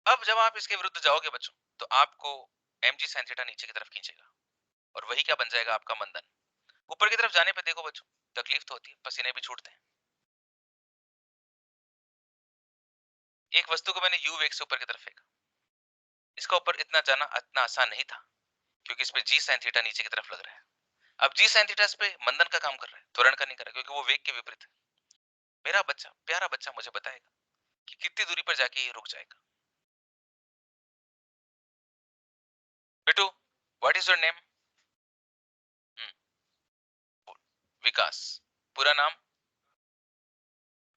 Speaker 1: अब जब आप इसके विरुद्ध जाओगे बच्चों तो आपको mg sin थीटा नीचे की तरफ खींचेगा, और वही क्या बन जाएगा? आपका मंदन। ऊपर की तरफ जाने पे देखो बच्चों तकलीफ तो होती है, पसीने भी छूटते हैं। एक वस्तु को मैंने u वेग से ऊपर की तरफ फेंका, इसका ऊपर इतना जाना इतना आसान नहीं था क्योंकि इस पे g sin थीटा नीचे की तरफ लग रहा है। अब g sin थीटा इस पे मंदन का काम कर रहा है, त्वरण का नहीं कर रहा, क्योंकि वो वेग के विपरीत है। मेरा बच्चा, प्यारा बच्चा मुझे बताएगा कि कितनी दूरी पर जाके ये रुक जाएगा। बेटू व्हाट इज योर नेम? विकास। पूरा नाम?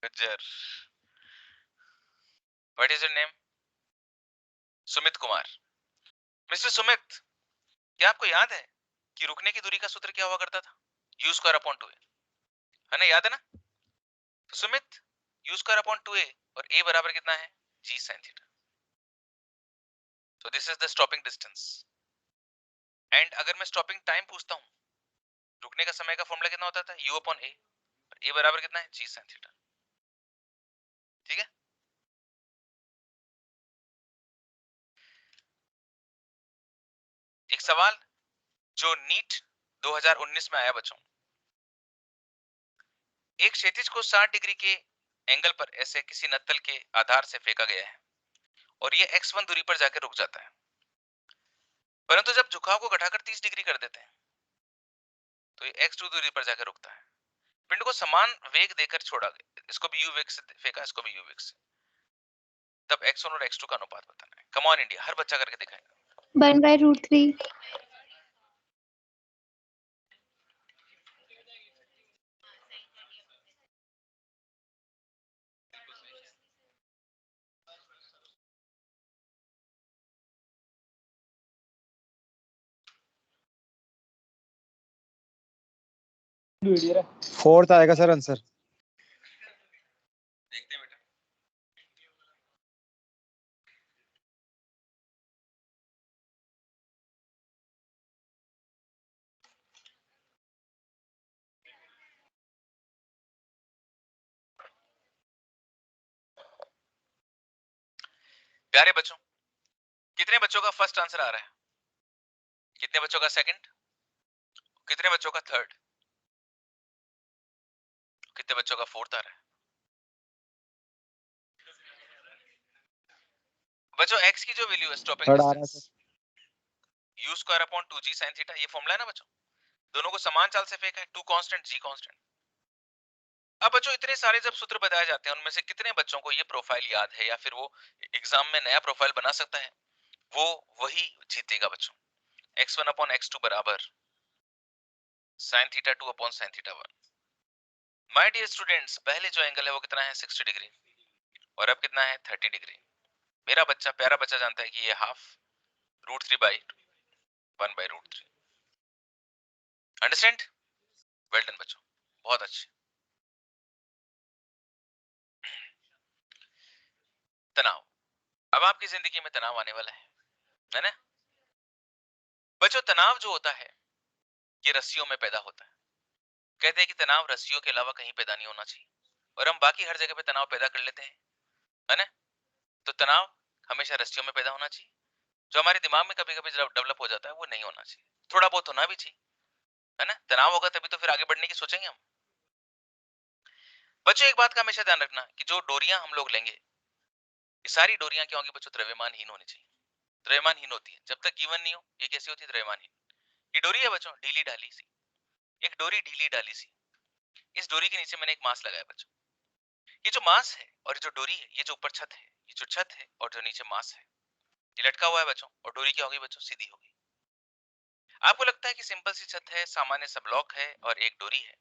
Speaker 1: Gujjar. What is your name? Sumit Kumar. Mister Sumit, क्या आपको याद है कि रुकने की दूरी का सूत्र क्या हुआ करता था? u स्क्वायर अपॉन 2a, है ना? याद है ना? तो Sumit u square upon 2a और a बराबर कितना है? g sin theta. So this is the stopping distance. And अगर मैं स्टॉपिंग टाइम पूछता हूं, रुकने का समय का फॉर्मूला कितना होता था? u अपॉन a, और a बराबर कितना है? g sin theta. ठीक है? एक सवाल जो नीट 2019 में आया बच्चों, एक क्षैतिज को 60 डिग्री के एंगल पर ऐसे किसी नत्तल के आधार से फेंका गया है और ये x1 दूरी पर जाकर रुक जाता है, परंतु जब झुकाव को घटाकर 30 डिग्री कर देते हैं तो ये x2 दूरी पर जाकर रुकता है। पिंड को समान वेग देकर छोड़ा गया, इसको भी u वेग से फेंका, इसको भी u वेग से, तब x1 और x2 का अनुपात बताना है। कम ऑन इंडिया, हर बच्चा करके दिखाएगा।
Speaker 5: 1/√3।
Speaker 6: फोर्थ आएगा सर आंसर।
Speaker 1: देखते हैं बेटा। प्यारे बच्चों, कितने बच्चों का फर्स्ट आंसर आ रहा है? कितने बच्चों का सेकंड? कितने बच्चों का थर्ड? कितने बच्चों का फोर्थ आ रहा है? बच्चों x की जो वैल्यू है स्टॉपिंग
Speaker 6: थर्ड आ रहा है
Speaker 1: distance u square upon 2g sin theta, ये फॉर्मूला है ना बच्चों। दोनों को समान चाल से फेंका है, 2 कांस्टेंट g कांस्टेंट। अब बच्चों इतने सारे जब सूत्र बताए जाते हैं उनमें से कितने बच्चों को ये प्रोफाइल याद है या फिर वो एग्जाम में नया प्रोफाइल बना सकता है? वो वही जीतेगा बच्चों। x1 अपॉन x2 बराबर sin theta 2 upon sin theta 1। My dear students, पहले जो एंगल है वो कितना है? 60 डिग्री, और अब कितना है? 30 डिग्री। मेरा बच्चा, प्यारा बच्चा जानता है कि ये हाफ √3/1/√3। अंडरस्टैंड? वेल डन बच्चों, बहुत अच्छे। तनाव, अब आपकी जिंदगी में तनाव आने वाला है ना? बच्चों तनाव जो होता है ये रस्सियों में पैदा होता है। कहते हैं कि तनाव रस्सियों के अलावा कहीं पैदा नहीं होना चाहिए, और हम बाकी हर जगह पे तनाव पैदा कर लेते हैं, है ना? तो तनाव हमेशा रस्सियों में पैदा होना चाहिए। जो हमारे दिमाग में कभी कभी डेवलप हो जाता है वो नहीं होना चाहिए, थोड़ा बहुत होना भी चाहिए, है ना? तनाव होगा तभी तो फिर आगे बढ़ने की सोचेंगे हम। बच्चों एक बात का हमेशा ध्यान रखना कि जो डोरियां हम लोग लेंगे, ये सारी डोरियां क्या होंगी बच्चों? द्रव्यमानहीन होनी चाहिए। द्रव्यमानहीन होती है। जब तक गिवन नहीं हो ये कैसी होती है, द्रव्यमानहीन। ये डोरी है बच्चों, ढीली ढाली सी, एक डोरी ढीली ढाली सी। इस डोरी के नीचे मैंने एक मास लगाया बच्चों। ये जो मास है और जो डोरी है, ये जो ऊपर छत है, ये जो छत है और जो नीचे मास है, ये लटका हुआ है बच्चों। और डोरी क्या होगी बच्चों, सीधी होगी। आपको लगता है कि सिंपल सी छत है, सामान्य सा ब्लॉक है और एक डोरी है।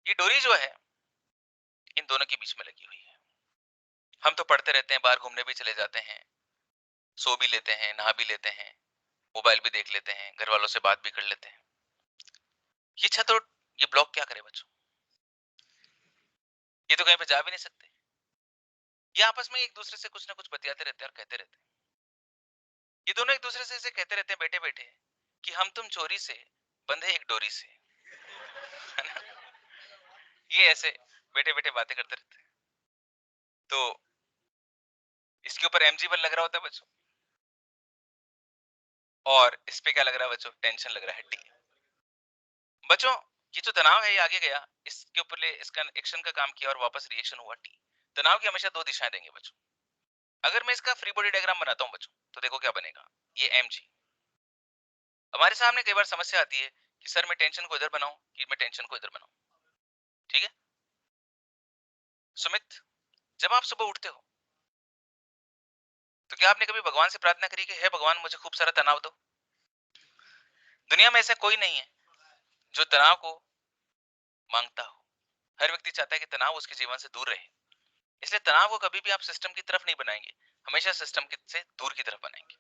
Speaker 1: ये डोरी जो है इन दोनों के बीच में लगी हुई है। हम तो पढ़ते रहते हैं, बाहर घूमने भी चले जाते हैं, सो भी लेते हैं, नहा भी लेते हैं, मोबाइल भी देख लेते हैं, घर वालों से बात भी कर लेते हैं। ये छत और ये ब्लॉक क्या करे बच्चों, ये तो कहीं पे जा भी नहीं सकते। ये आपस में एक दूसरे से कुछ ना कुछ बतियाते रहते हैं और कहते रहते हैं। ये दोनों एक दूसरे से ऐसे कहते रहते हैं बैठे बैठे कि हम तुम चोरी से बंधे एक डोरी से, है ना। ये ऐसे बैठे बैठे बातें करते रहते हैं। तो इसके ऊपर mg बल लग रहा होता है बच्चों, और इस पे क्या लग रहा है बच्चों, टेंशन लग रहा है, टी। बच्चों ये जो तनाव है ये आगे गया, इसके ऊपर ले इसका एक्शन का काम किया और वापस रिएक्शन हुआ, टी। तनाव की हमेशा दो दिशाएं देंगे बच्चों। अगर मैं इसका फ्री बॉडी डायग्राम बनाता हूं बच्चों, तो देखो क्या बनेगा, ये mg। हमारे सामने कई बार समस्या आती है कि सर मैं टेंशन को इधर बनाऊं कि मैं टेंशन को इधर बनाऊं। ठीक है सुमित, जब आप सुबह उठते हो तो क्या आपने कभी भगवान से प्रार्थना करी कि हे भगवान मुझे खूब सारा तनाव दो? दुनिया में ऐसा कोई नहीं है जो तनाव को मांगता हो। हर व्यक्ति चाहता है कि तनाव उसके जीवन से दूर रहे। इसलिए तनाव को कभी भी आप सिस्टम की तरफ नहीं बनाएंगे, हमेशा सिस्टम से दूर की तरफ बनाएंगे,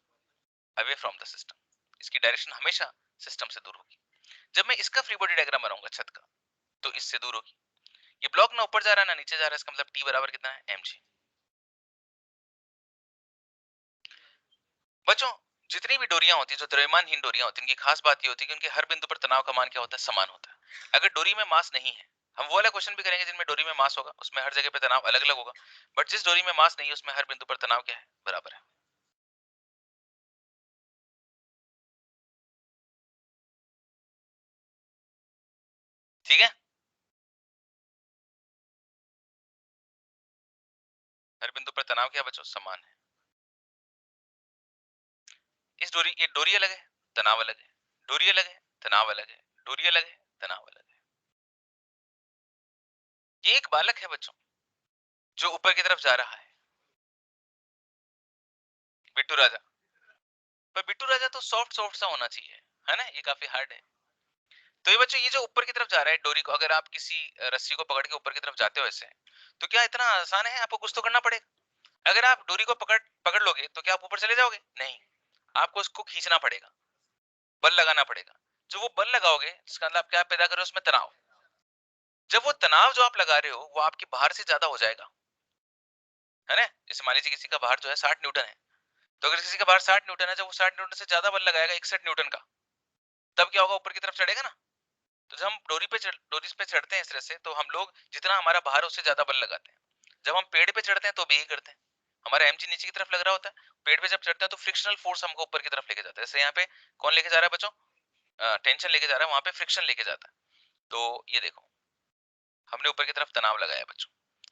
Speaker 1: अवे फ्रॉम द सिस्टम। इसकी डायरेक्शन हमेशा सिस्टम से दूर होगी। जब मैं इसका फ्री बॉडी डायग्राम बनाऊंगा छत का, तो इससे दूर होगी। ये ब्लॉक ना ऊपर जा रहा है ना नीचे जा रहा है, इसका मतलब टी बराबर कितना है, mg। बच्चों जितनी भी डोरियां होती है, जो द्रव्यमानहीन डोरियां होती है, इनकी खास बात ये होती है कि उनके हर बिंदु पर तनाव का मान क्या होता है, समान होता है। अगर डोरी में मास नहीं है, हम वो वाला क्वेश्चन भी करेंगे जिनमें डोरी में मास होगा, उसमें हर जगह पे तनाव अलग अलग होगा। बट जिस डोरी में मास नहीं है उसमें हर बिंदु पर तनाव क्या है, बराबर है। ठीक है, हर बिंदु पर तनाव क्या बच्चों, समान है। इस डोरी, ये डोरी अलग है, तनाव अलग है, डोरी अलग है, तनाव अलग है, डोरी अलग है, तनाव अलग है। ये एक बालक है बच्चों जो ऊपर की तरफ जा रहा है, बिट्टू राजा। पर बिट्टू राजा तो सॉफ्ट सॉफ्ट सा होना चाहिए, है ना, ये काफी हार्ड है। तो ये बच्चों, ये जो ऊपर की तरफ जा रहा है डोरी को, अगर आप किसी रस्सी को पकड़ के ऊपर की तरफ जाते हो ऐसे, तो क्या इतना आसान है, आपको कुछ तो करना पड़ेगा। अगर आप डोरी को पकड़ लोगे तो क्या आप ऊपर चले जाओगे, नहीं, आपको उसको खींचना पड़ेगा, बल लगाना पड़ेगा। जो वो बल लगाओगे जिसका मतलब आप क्या पैदा कर रहे हो, उसमें तनाव। जब वो तनाव जो आप लगा रहे हो वो आपके भार से ज्यादा हो जाएगा, है ना। जैसे मान लीजिए किसी का भार जो है 60 न्यूटन है, तो अगर किसी का भार 60 न्यूटन है, जब वो 60 न्यूटन से ज्यादा बल लगाएगा 61 न्यूटन का, तब क्या होगा, ऊपर की तरफ चढ़ेगा ना। तो जब हम डोरी पे चढ़ते हैं इस तरह से, तो हम लोग जितना हमारा भार उससे ज्यादा बल लगाते हैं। जब हम पेड़ पे चढ़ते हैं तो भी यही करते हैं, हमारा mg नीचे की तरफ लग रहा होता है, पेड़ पे जब चढ़ता है तो फ्रिक्शनल फोर्स हमको ऊपर की तरफ लेके जाता है। जैसे यहाँ पे कौन लेके जा रहा है बच्चों, टेंशन लेके जा रहा है, वहां पे फ्रिक्शन लेके जाता है। तो ये देखो हमने ऊपर की तरफ तनाव लगाया बच्चों,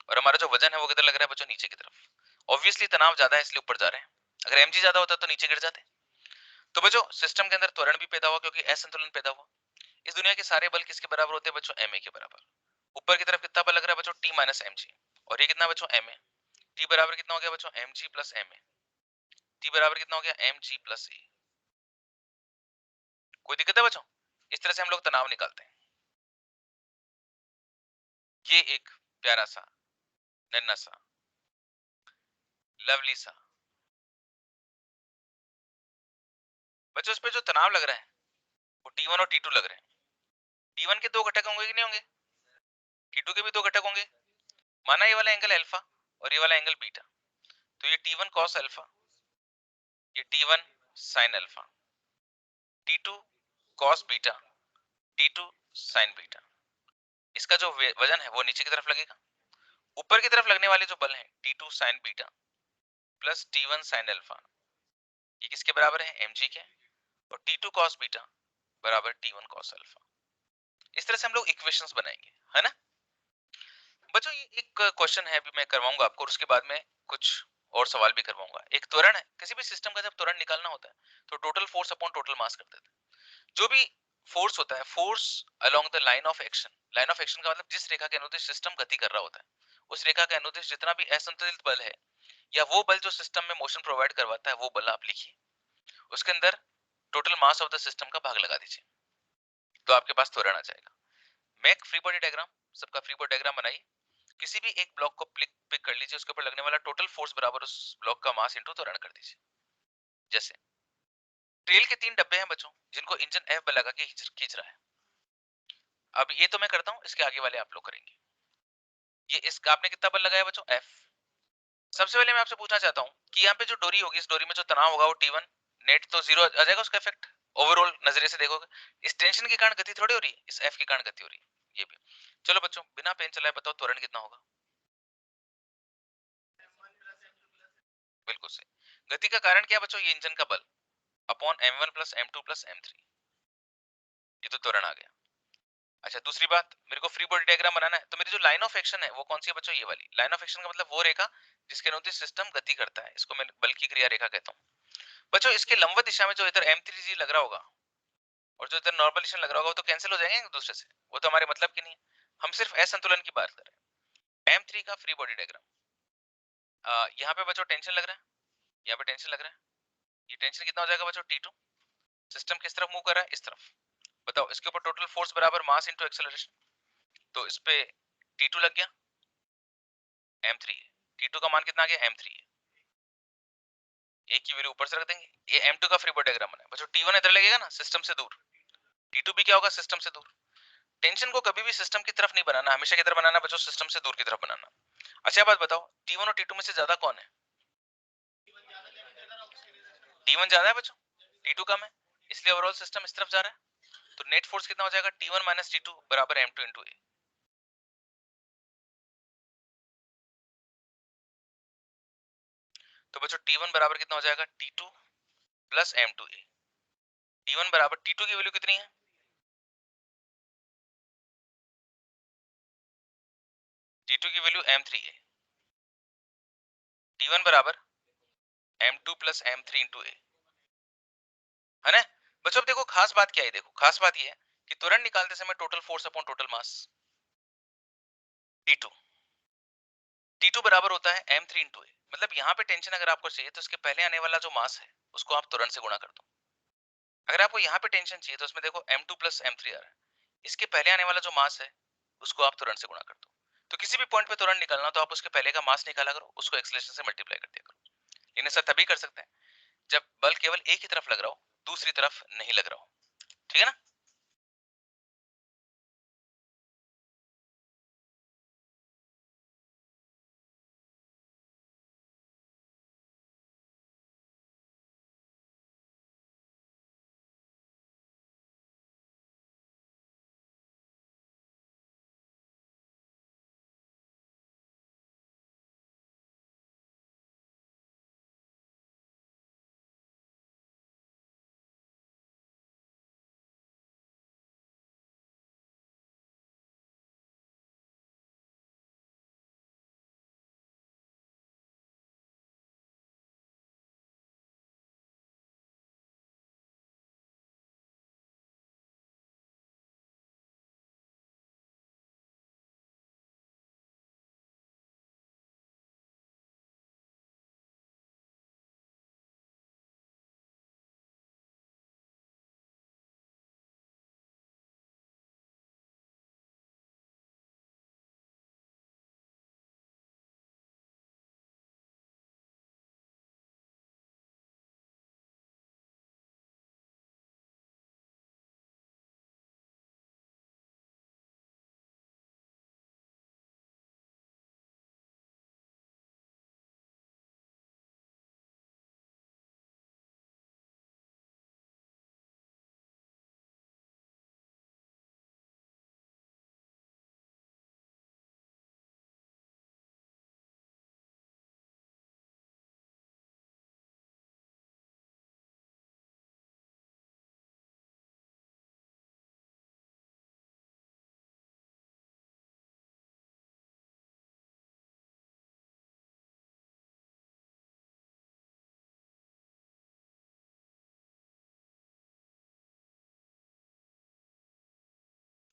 Speaker 1: और हमारा जो वजन है वो किधर लग रहा है बच्चों, नीचे की तरफ। ऑब्वियसली तनाव ज्यादा है इसलिए ऊपर जा रहे हैं, अगर mg ज्यादा होता तो नीचे गिर जाते। तो बच्चों सिस्टम के अंदर त्वरण भी पैदा हुआ क्योंकि असंतुलन पैदा हुआ। इस दुनिया के सारे बल किसके बराबर होते हैं बच्चों, ma के बराबर। ऊपर की तरफ कितना बल लग रहा है बच्चों, t माइनस mg, और ये कितना बच्चों, ma। t बराबर कितना हो गया बच्चों, mg प्लस ma। t बराबर कितना हो गया, mg प्लस a। कोई दिक्कत है बच्चों, इस तरह से हम लोग तनाव निकालते हैं। ये एक प्यारा सा, नन्ना सा, लवली सा बच्चों, उस पे जो तनाव लग रहा है वो t1 और t2 लग रहे हैं। t1 के दो घटक होंगे कि नहीं होंगे, t2 के भी दो घटक होंगे। माना ये वाला एंगल अल्फा और ये वाला एंगल बीटा, तो ये t1 cos अल्फा, ये t1 sin alpha, t2 cos beta, t2 sin beta. इसका जो वजन है वो नीचे की तरफ लगेगा। ऊपर की तरफ लगने वाले जो बल हैं t2 sin beta plus t1 sin alpha, ये किसके बराबर है, mg के, और t2 cos बीटा बराबर t1 cos अल्फा। इस तरह से हम लोग इक्वेशंस बनाएंगे, है ना। बच्चों ये एक क्वेश्चन है, अभी मैं करवाऊंगा आपको, और उसके बाद में कुछ और सवाल भी करवाऊंगा। एक त्वरण है, किसी भी सिस्टम का जब त्वरण निकालना होता है तो total force upon total mass कर देते हैं। जो भी फोर्स होता है, force along the line of action, line of action का मतलब जिस रेखा के अनुदिश सिस्टम गति कर रहा होता है, उस रेखा के अनुदिश जितना भी असंतुलित बल है या वो बल जो सिस्टम में मोशन प्रोवाइड करवाता है, वो बल आप लिखिए, उसके अंदर total mass of the system का भाग लगा दीजिए, तो आपके पास त्वरण आ जाएगा। मैक फ्री बॉडी डायग्राम, सबका फ्री बॉडी डायग्राम बनाइए, किसी भी एक ब्लॉक को पिक कर लीजिए, उसके ऊपर लगने वाला टोटल फोर्स बराबर उस ब्लॉक का मास इनटू त्वरण कर दीजिए। जैसे ट्रेल के 3 डब्बे हैं बच्चों, जिनको इंजन एफ बल लगा के खींच रहा है। अब ये तो मैं करता हूं, इसके आगे वाले आप लोग करेंगे। ये इसका आपने कितना बल लगाया बच्चों? एफ। सबसे पहले मैं आपसे पूछना चाहता हूं कि यहाँ पे जो डोरी होगी, इस डोरी में जो तनाव होगा वो T1 नेट तो जीरो आ जाएगा, उसका इफेक्ट ओवरऑल नजरिए से देखोगे। इस टेंशन के कारण गति थोड़ी हो रही है, इस एफ के कारण गति हो रही है। ये भी चलो बच्चों, बिना पेन चलाए बताओ त्वरण कितना होगा? बिल्कुल सही। गति का कारण क्या बच्चों? ये इंजन का बल upon m1 plus m2 plus m3, ये तो त्वरण आ गया। अच्छा, दूसरी बात, मेरे को फ्री बॉडी डायग्राम बनाना है, तो मेरी जो लाइन ऑफ एक्शन है वो कौन सी है बच्चों? ये वाली। लाइन ऑफ एक्शन का मतलब वो रेखा जिसके अनुदिश सिस्टम गति करता है, इसको मैं बल की क्रिया रेखा कहता हूँ बच्चों। इसके लंबवत दिशा में जो इधर m3g लग रहा होगा और जो इधर नॉर्मल निशान लग रहा होगा, वो तो कैंसिल हो जाएंगे एक दूसरे से, वो तो हमारे मतलब की नहीं है। हम सिर्फ असंतुलन की बात कर रहे हैं। m3 का फ्री बॉडी डायग्राम, यहाँ पे बच्चों टेंशन लग रहा है, यहाँ पे टेंशन लग रहा है, ये टेंशन कितना हो जाएगा बच्चों? T2। सिस्टम किस तरफ मूव कर रहा है? इस तरफ। बताओ, इसके ऊपर टोटल फोर्स बराबर मास इनटू एक्सेलरेशन, तो इस पे T2 लग गया, m3 है। T2 का मान कितना आ गया? m3 है। एक की वैल्यू ऊपर से रख देंगे। ये m2 का फ्री बॉडी डायग्राम बना है बच्चों। T1 इधर लगेगा ना, सिस्टम से दूर। T2 भी क्या होगा? सिस्टम से दूर। टेंशन को कभी भी सिस्टम की तरफ नहीं बनाना, हमेशा किधर बनाना बच्चों? सिस्टम से दूर की तरफ बनाना। अच्छा बात बताओ, T1 और T2 में से ज्यादा कौन है? T1 ज्यादा है बच्चों, T2 कम है, इसलिए ओवरऑल सिस्टम इस तरफ जा रहा है। तो नेट फोर्स कितना हो जाएगा? T1 माइनस T2 बराबर m2 इंटू a। तो बच्चों T1 बराबर कितना हो जाएगा? T2 plus m2a। T1 बराबर, T2 की वैल्यू कितनी है? T2 की वैल्यू m3 है। T1 बराबर m2 plus m3 into a, है ना बच्चों? अब देखो खास बात क्या है, देखो खास बात ये है कि त्वरण निकालते समय total force upon total mass T2, T2 बराबर होता है m3 इंटू a। मतलब यहाँ पे टेंशन अगर आपको चाहिए तो इसके पहले आने वाला जो मास है उसको आप त्वरण से गुणा कर दो। अगर आपको यहाँ पे टेंशन चाहिए तो उसमें देखो m2 प्लस m3 आ रहा है, इसके पहले आने वाला जो मास है उसको आप त्वरण से गुणा कर दो। तो किसी भी पॉइंट पे त्वरण निकालना तो आप उसके पहले का मास निकाला करो, उसको एक्सेलरेशन से मल्टीप्लाई कर दिया करो। लेकिन ऐसा तभी कर सकते हैं जब बल केवल एक ही तरफ लग रहा हो, दूसरी तरफ नहीं लग रहा हो। ठीक है ना?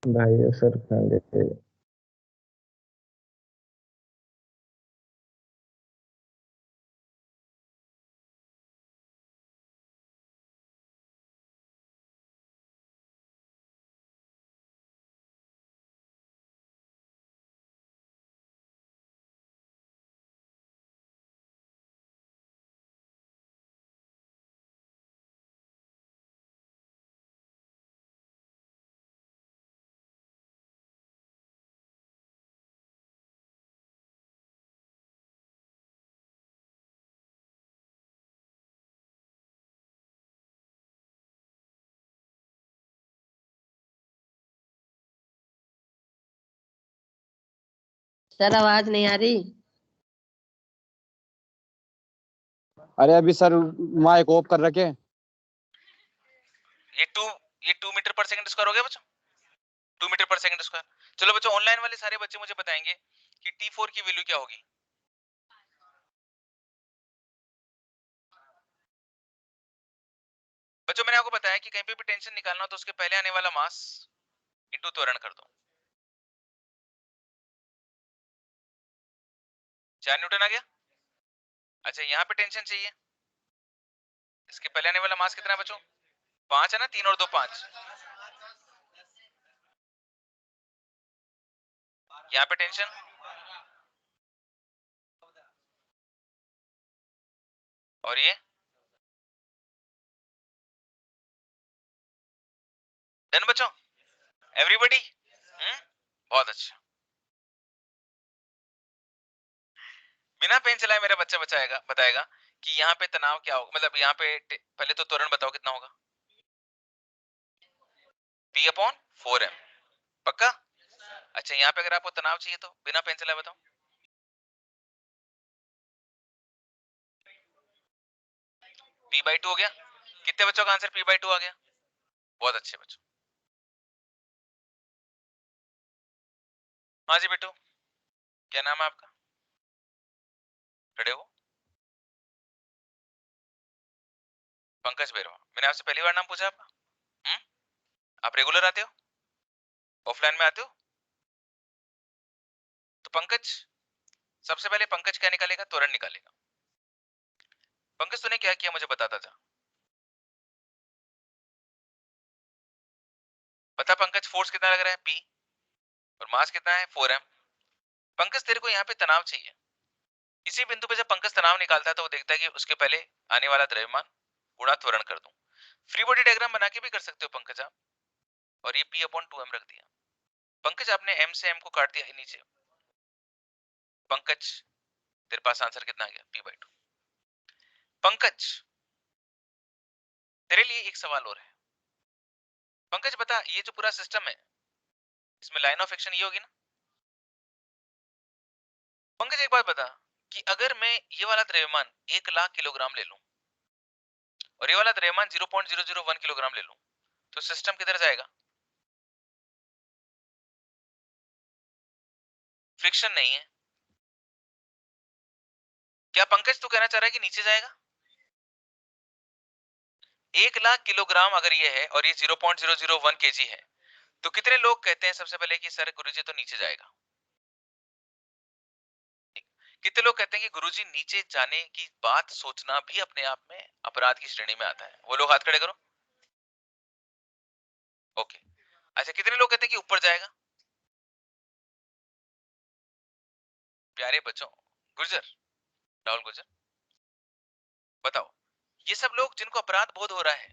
Speaker 2: भाई सर खा लेते।
Speaker 5: सर आवाज नहीं आ रही।
Speaker 6: अरे अभी सर माइक ऑफ कर रखे।
Speaker 1: ये 2 मीटर पर सेकंड स्क्वायर हो गया बच्चों, 2 मीटर पर सेकंड स्क्वायर। चलो बच्चों ऑनलाइन वाले सारे बच्चे मुझे बताएंगे कि T4 की वैल्यू क्या होगी। बच्चों मैंने आपको बताया कि कहीं पे भी टेंशन निकालना हो तो उसके पहले आने वाला मास इनटू त्वरण कर दो। 4 न्यूटन आ गया। अच्छा यहाँ पे टेंशन चाहिए, इसके पहले आने वाला मास कितना है बच्चों, 5 है ना, 3 और 2 5। यहाँ पे टेंशन, और ये डन बच्चों, एवरीबॉडी। बहुत अच्छा। बिना पेन चलाए मेरा बच्चा बताएगा कि यहाँ पे तनाव क्या होगा, मतलब यहाँ पे पहले तो त्वरण बताओ कितना होगा, P/4m। पक्का? अच्छा यहाँ पे अगर आपको तनाव चाहिए तो बिना पेन चलाए बताओ। P/2 हो गया। कितने बच्चों का आंसर P/2 आ गया? बहुत अच्छे बच्चों। हाँ जी बेटू, क्या नाम है आपका? खड़े हो। पंकज बेरवा। मैंने आपसे पहली बार नाम पूछा आपका? आप रेगुलर आते हो, ऑफलाइन में आते हो? तो पंकज, सबसे पहले पंकज क्या निकालेगा, त्वरण निकालेगा। पंकज तूने क्या किया मुझे बताता था, बता पंकज। फोर्स कितना लग रहा है P और मास कितना है 4m। पंकज तेरे को यहाँ पे तनाव चाहिए। इसी बिंदु पे जब पंकज तनाव निकालता है तो वो देखता है कि उसके पहले आने वाला द्रव्यमान गुणा त्वरण कर दूं। फ्री बॉडी डायग्राम बना के भी कर सकते हो पंकज आप, और ये P/2m रख दिया। पंकज आपने m से m को काट दिया नीचे। पंकज तेरे पास आंसर कितना आ गया, P/2। पंकज तेरे लिए एक सवाल और है। पंकज बता, ये जो पूरा सिस्टम है इसमें लाइन ऑफ एक्शन ये होगी ना। पंकज एक बात बता कि अगर मैं ये वाला द्रव्यमान 1,00,000 किलोग्राम ले लूं और ये वाला द्रव्यमान 0.001 किलोग्राम ले लूं तो सिस्टम किधर जाएगा? फ्रिक्शन नहीं है। क्या पंकज तू कहना चाह रहा है कि नीचे जाएगा? 1,00,000 किलोग्राम अगर ये है और ये 0.001 kg है तो कितने लोग कहते हैं सबसे पहले कि सर गुरुजी तो नीचे जाएगा? कितने लोग कहते हैं कि गुरुजी नीचे जाने की बात सोचना भी अपने आप में अपराध की श्रेणी में आता है? वो लोग हाथ खड़े करो। ओके। अच्छा कितने लोग कहते हैं कि ऊपर जाएगा? प्यारे बच्चों, गुर्जर, राहुल गुर्जर, बताओ ये सब लोग जिनको अपराध बोध हो रहा है,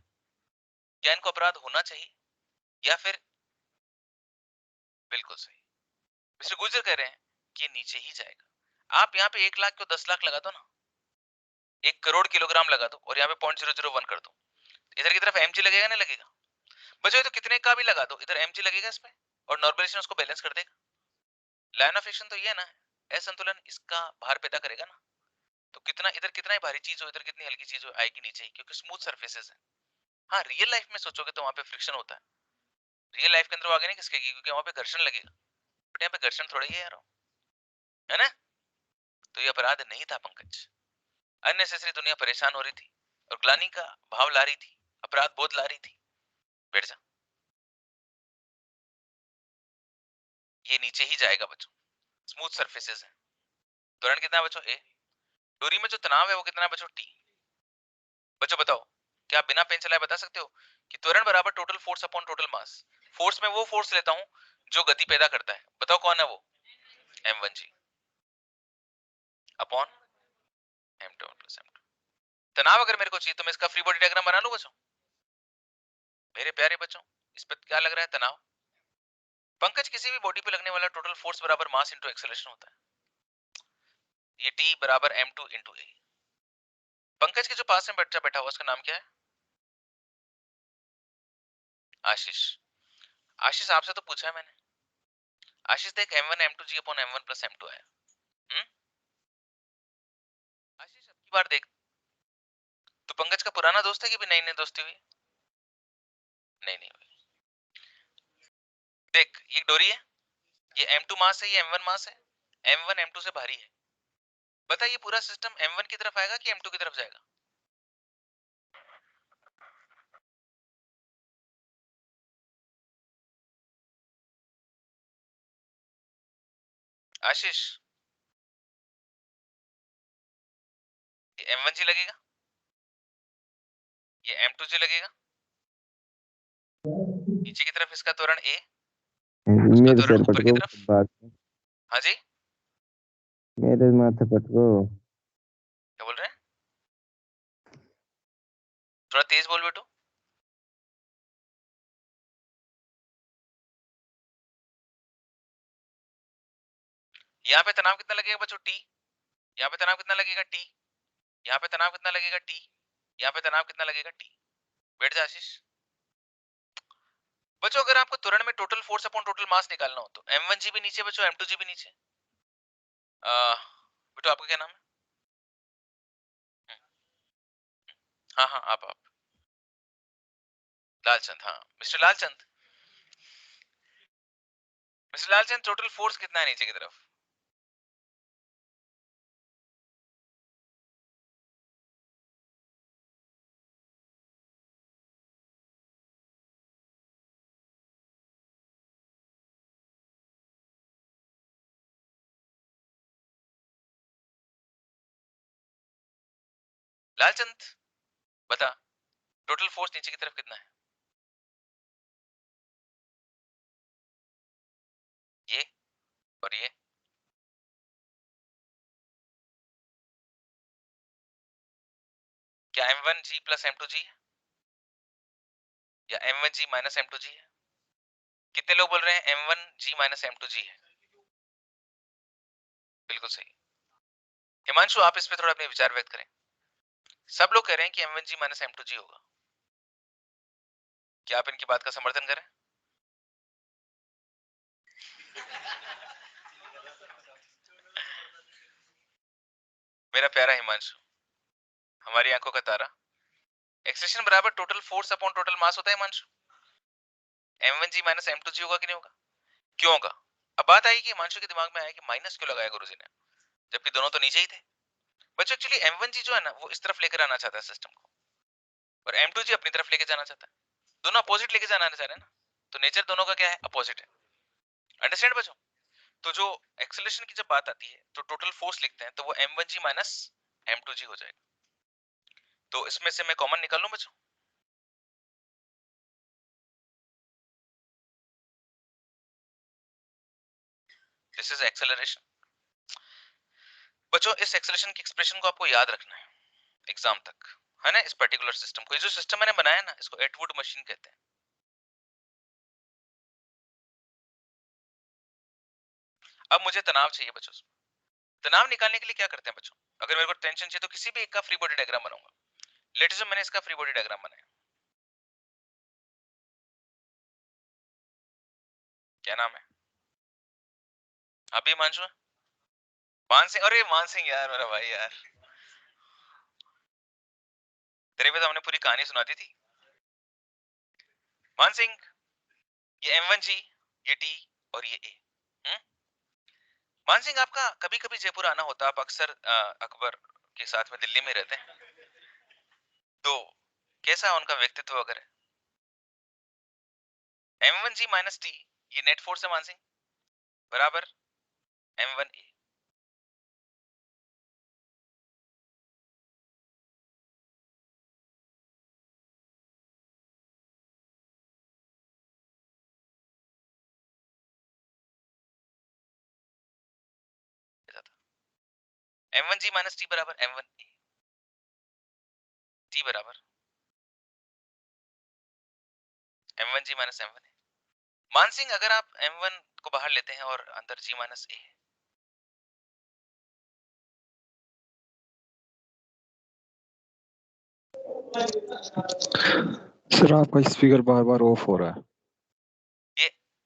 Speaker 1: क्या इनको अपराध होना चाहिए या फिर? बिल्कुल सही। मिस्टर गुर्जर कह रहे हैं कि नीचे ही जाएगा। आप यहाँ पे 1,00,000 को 10,00,000 लगा दो ना, 1,00,00,000 किलोग्राम लगा दो और यहाँ पे 0.001 कर दो, इधर की तरफ mg लगेगा नहीं लगेगा? बच्चों ये तो कितने का भी लगा दो, इधर mg लगेगा इसमें और नॉर्मलाइजेशन उसको बैलेंस कर देगा। लाइन ऑफ एक्शन तो ये है ना, असंतुलन इसका भार पैदा करेगा ना। तो कितना इधर कितना ही भारी चीज हो, इधर कितनी हल्की चीज हो, आएगी नीचे ही, क्योंकि स्मूथ सर्फेसेस है। हाँ रियल लाइफ में सोचोगे तो वहां पे फ्रिक्शन होता है, रियल लाइफ के अंदर वो आगे नहीं खिसकेगी क्योंकि वहां पे घर्षण लगेगा, बट यहाँ पे घर्षण थोड़ा ही है यार, है ना। तो ये अपराध नहीं था पंकज, अननेसेसरी दुनिया परेशान हो रही थी और ग्लानि का भाव ला रही थी, अपराध बोध ला रही थी। बैठ जा। ये नीचे ही जाएगा बच्चों, स्मूथ सरफेसेस है। त्वरण कितना है बच्चों, ए। डोरी में जो तनाव है वो कितना है बच्चों, टी। बच्चों बताओ, क्या आप बिना पेन चलाए बता सकते हो कि त्वरण बराबर total force upon total mass. Force में वो फोर्स लेता हूं जो गति पैदा करता है, बताओ कौन है वो, m1g upon m2 plus m2। तनाव अगर मेरे को चाहिए तो मैं इसका फ्री बॉडी डायग्राम बना लूं बच्चों, मेरे प्यारे बच्चों। इस पर क्या लग रहा है, तनाव। पंकज, किसी भी बॉडी पे लगने वाला टोटल फोर्स बराबर मास इंटू एक्सेलरेशन होता है, ये T बराबर m2 इंटू ए। पंकज के जो पास में बच्चा बैठा हुआ उसका नाम क्या है, आशीष। आशीष आपसे तो पूछा है मैंने। आशीष देख m1 m2g upon m1 plus m2 आया। आशीष अब की बार देख, तो पंकज का पुराना दोस्त है कि भी नई नई दोस्ती हुई, नहीं नहीं हुई। देख ये डोरी है, ये m2 मास है, ये m1 मास है, m1 m2 से भारी है। बता ये पूरा सिस्टम m1 की तरफ आएगा कि m2 की तरफ जाएगा। आशीष ये m1g लगेगा, ये m2g लगेगा, नीचे की तरफ इसका त्वरण a, उसका
Speaker 6: मेरे
Speaker 1: त्वरण
Speaker 6: सर
Speaker 1: ऊपर की
Speaker 6: पटको
Speaker 1: तरफ।
Speaker 6: बात,
Speaker 1: हाँ जी
Speaker 6: मेरे माथे पटको।
Speaker 1: क्या बोल रहे हैं, थोड़ा तेज बोल बेटो। यहाँ पे तनाव कितना लगेगा बच्चों, टी। यहाँ पे तनाव कितना लगेगा, टी। यहाँ पे तनाव कितना लगेगा, टी। यहाँ पे तनाव कितना लगेगा, टी। बैठ जा आशीष। बच्चों अगर आपको त्वरण में total force upon total mass निकालना हो तो m1g भी नीचे बच्चों, m2g भी नीचे। बेटो आपका क्या नाम है, हाँ हाँ आप लालचंद, हाँ mister Lalchand. Mister Lalchand total force कितना है नीचे की तरफ, लालचंद बता टोटल फोर्स नीचे की तरफ कितना है, ये और ये। क्या m1g प्लस m2g है या m1g माइनस m2g है। कितने लोग बोल रहे हैं m1g माइनस m2g है, बिल्कुल सही। हिमांशु आप इस पे थोड़ा अपने विचार व्यक्त करें। सब लोग कह रहे हैं कि m1g माइनस m2g होगा, क्या आप इनकी बात का समर्थन करें। मेरा प्यारा हिमांशु, हमारी आंखों का तारा, एक्सेलरेशन बराबर total force upon total mass होता है हिमांशु। m1g माइनस m2g होगा कि नहीं होगा, क्यों होगा। अब बात आई कि हिमांशु के दिमाग में आया कि माइनस क्यों लगाया गुरुजी ने, जबकि दोनों तो नीचे ही थे। बच्चों एक्चुअली m1g जो है ना वो इस तरफ लेकर आना चाहता है सिस्टम को, और m2g अपनी तरफ लेके जाना चाहता है, दोनों अपोजिट लेके जाना चाह रहे हैं ना, तो नेचर दोनों का क्या है, अपोजिट है। अंडरस्टैंड बच्चों। तो जो एक्सेलरेशन की जब बात आती है तो टोटल फोर्स लिखते हैं तो वो m1g माइनस m2g हो जाएगा। तो इसमें से मैं कॉमन निकाल लूं बच्चों, दिस इज एक्सेलरेशन। बच्चों इस एक्सेलरेशन की एक्सप्रेशन को आपको याद रखना है एग्जाम तक, है ना। इस पर्टिकुलर सिस्टम को, ये जो सिस्टम मैंने बनाया ना इसको एटवुड मशीन कहते हैं। अब मुझे तनाव चाहिए बच्चों, तनाव निकालने के लिए क्या करते हैं बच्चों, अगर मेरे को टेंशन चाहिए तो किसी भी एक का फ्री बॉडी डायग्राम बनाऊंगा। लेटेस्ट मैंने इसका फ्री बॉडी डायग्राम बनाया, क्या नाम है, अभी मानसू, मान सिंह। अरे मान सिंह यार, मेरा भाई यार, तेरे पे तो हमने पूरी कहानी सुना दी थी। मान सिंह, ये m1g, ये t और ये a। मान सिंह आपका कभी कभी जयपुर आना होता, आप अक्सर अकबर के साथ में दिल्ली में रहते हैं, तो कैसा है उनका व्यक्तित्व वगैरह। m1g माइनस t ये नेट फोर्स है मान सिंह, बराबर M1A। M1G माइनस T बराबर M1A, T बराबर M1G माइनस M1A। मान सिंह अगर आप M1 को बाहर लेते हैं और अंदर G माइनस A,
Speaker 2: सर आपका स्पीकर बार बार ऑफ हो रहा है।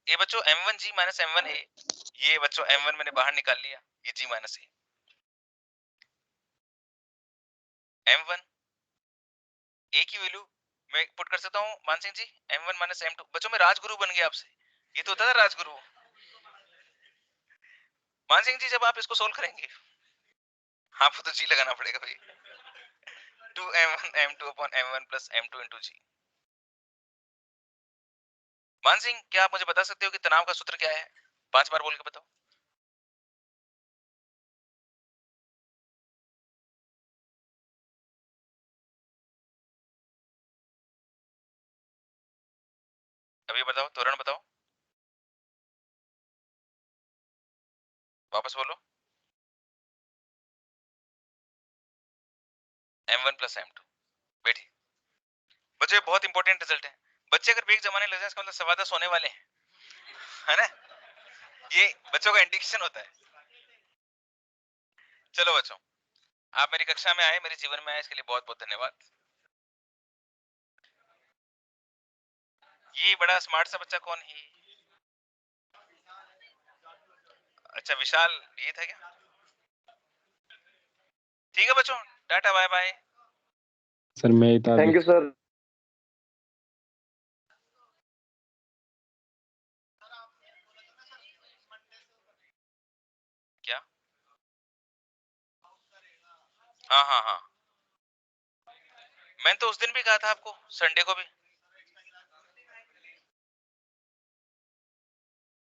Speaker 1: ये बच्चों M1G माइनस M1A, ये बच्चों M1 मैंने बाहर निकाल लिया, ये G minus A। M1 A की वैल्यू मैं पुट कर सकता हूँ मान Singh ji, M1 minus M2। बच्चों मैं राजगुरु बन गया आपसे, ये तो होता था राजगुरु। मान सिंह जी जब आप इसको सोल्व करेंगे आपको तो G लगाना पड़ेगा भाई, 2M1 M2 upon M1 plus M2 into G। मान सिंह क्या आप मुझे बता सकते हो कि तनाव का सूत्र क्या है? 5 बार बोल के बताओ। अभी बताओ, त्वरण बताओ, वापस बोलो। M1 plus M2। बैठिए बच्चों, ये बहुत इंपॉर्टेंट रिजल्ट है। बच्चे अगर ब्रेक जमाने लग जाए इसका मतलब सवा 10 होने वाले हैं, है ना? ये बच्चों का इंडिकेशन होता है। चलो बच्चों, आप मेरी कक्षा में आए, मेरे जीवन में आए, इसके लिए बहुत बहुत धन्यवाद। ये बड़ा स्मार्ट सा बच्चा कौन है? अच्छा विशाल, ये था क्या? ठीक है बच्चों, टाटा बाय बाय।
Speaker 2: सर मैं ही था।
Speaker 6: Thank you sir.
Speaker 1: क्या? हाँ हाँ हाँ, मैंने तो उस दिन भी कहा था आपको, संडे को भी।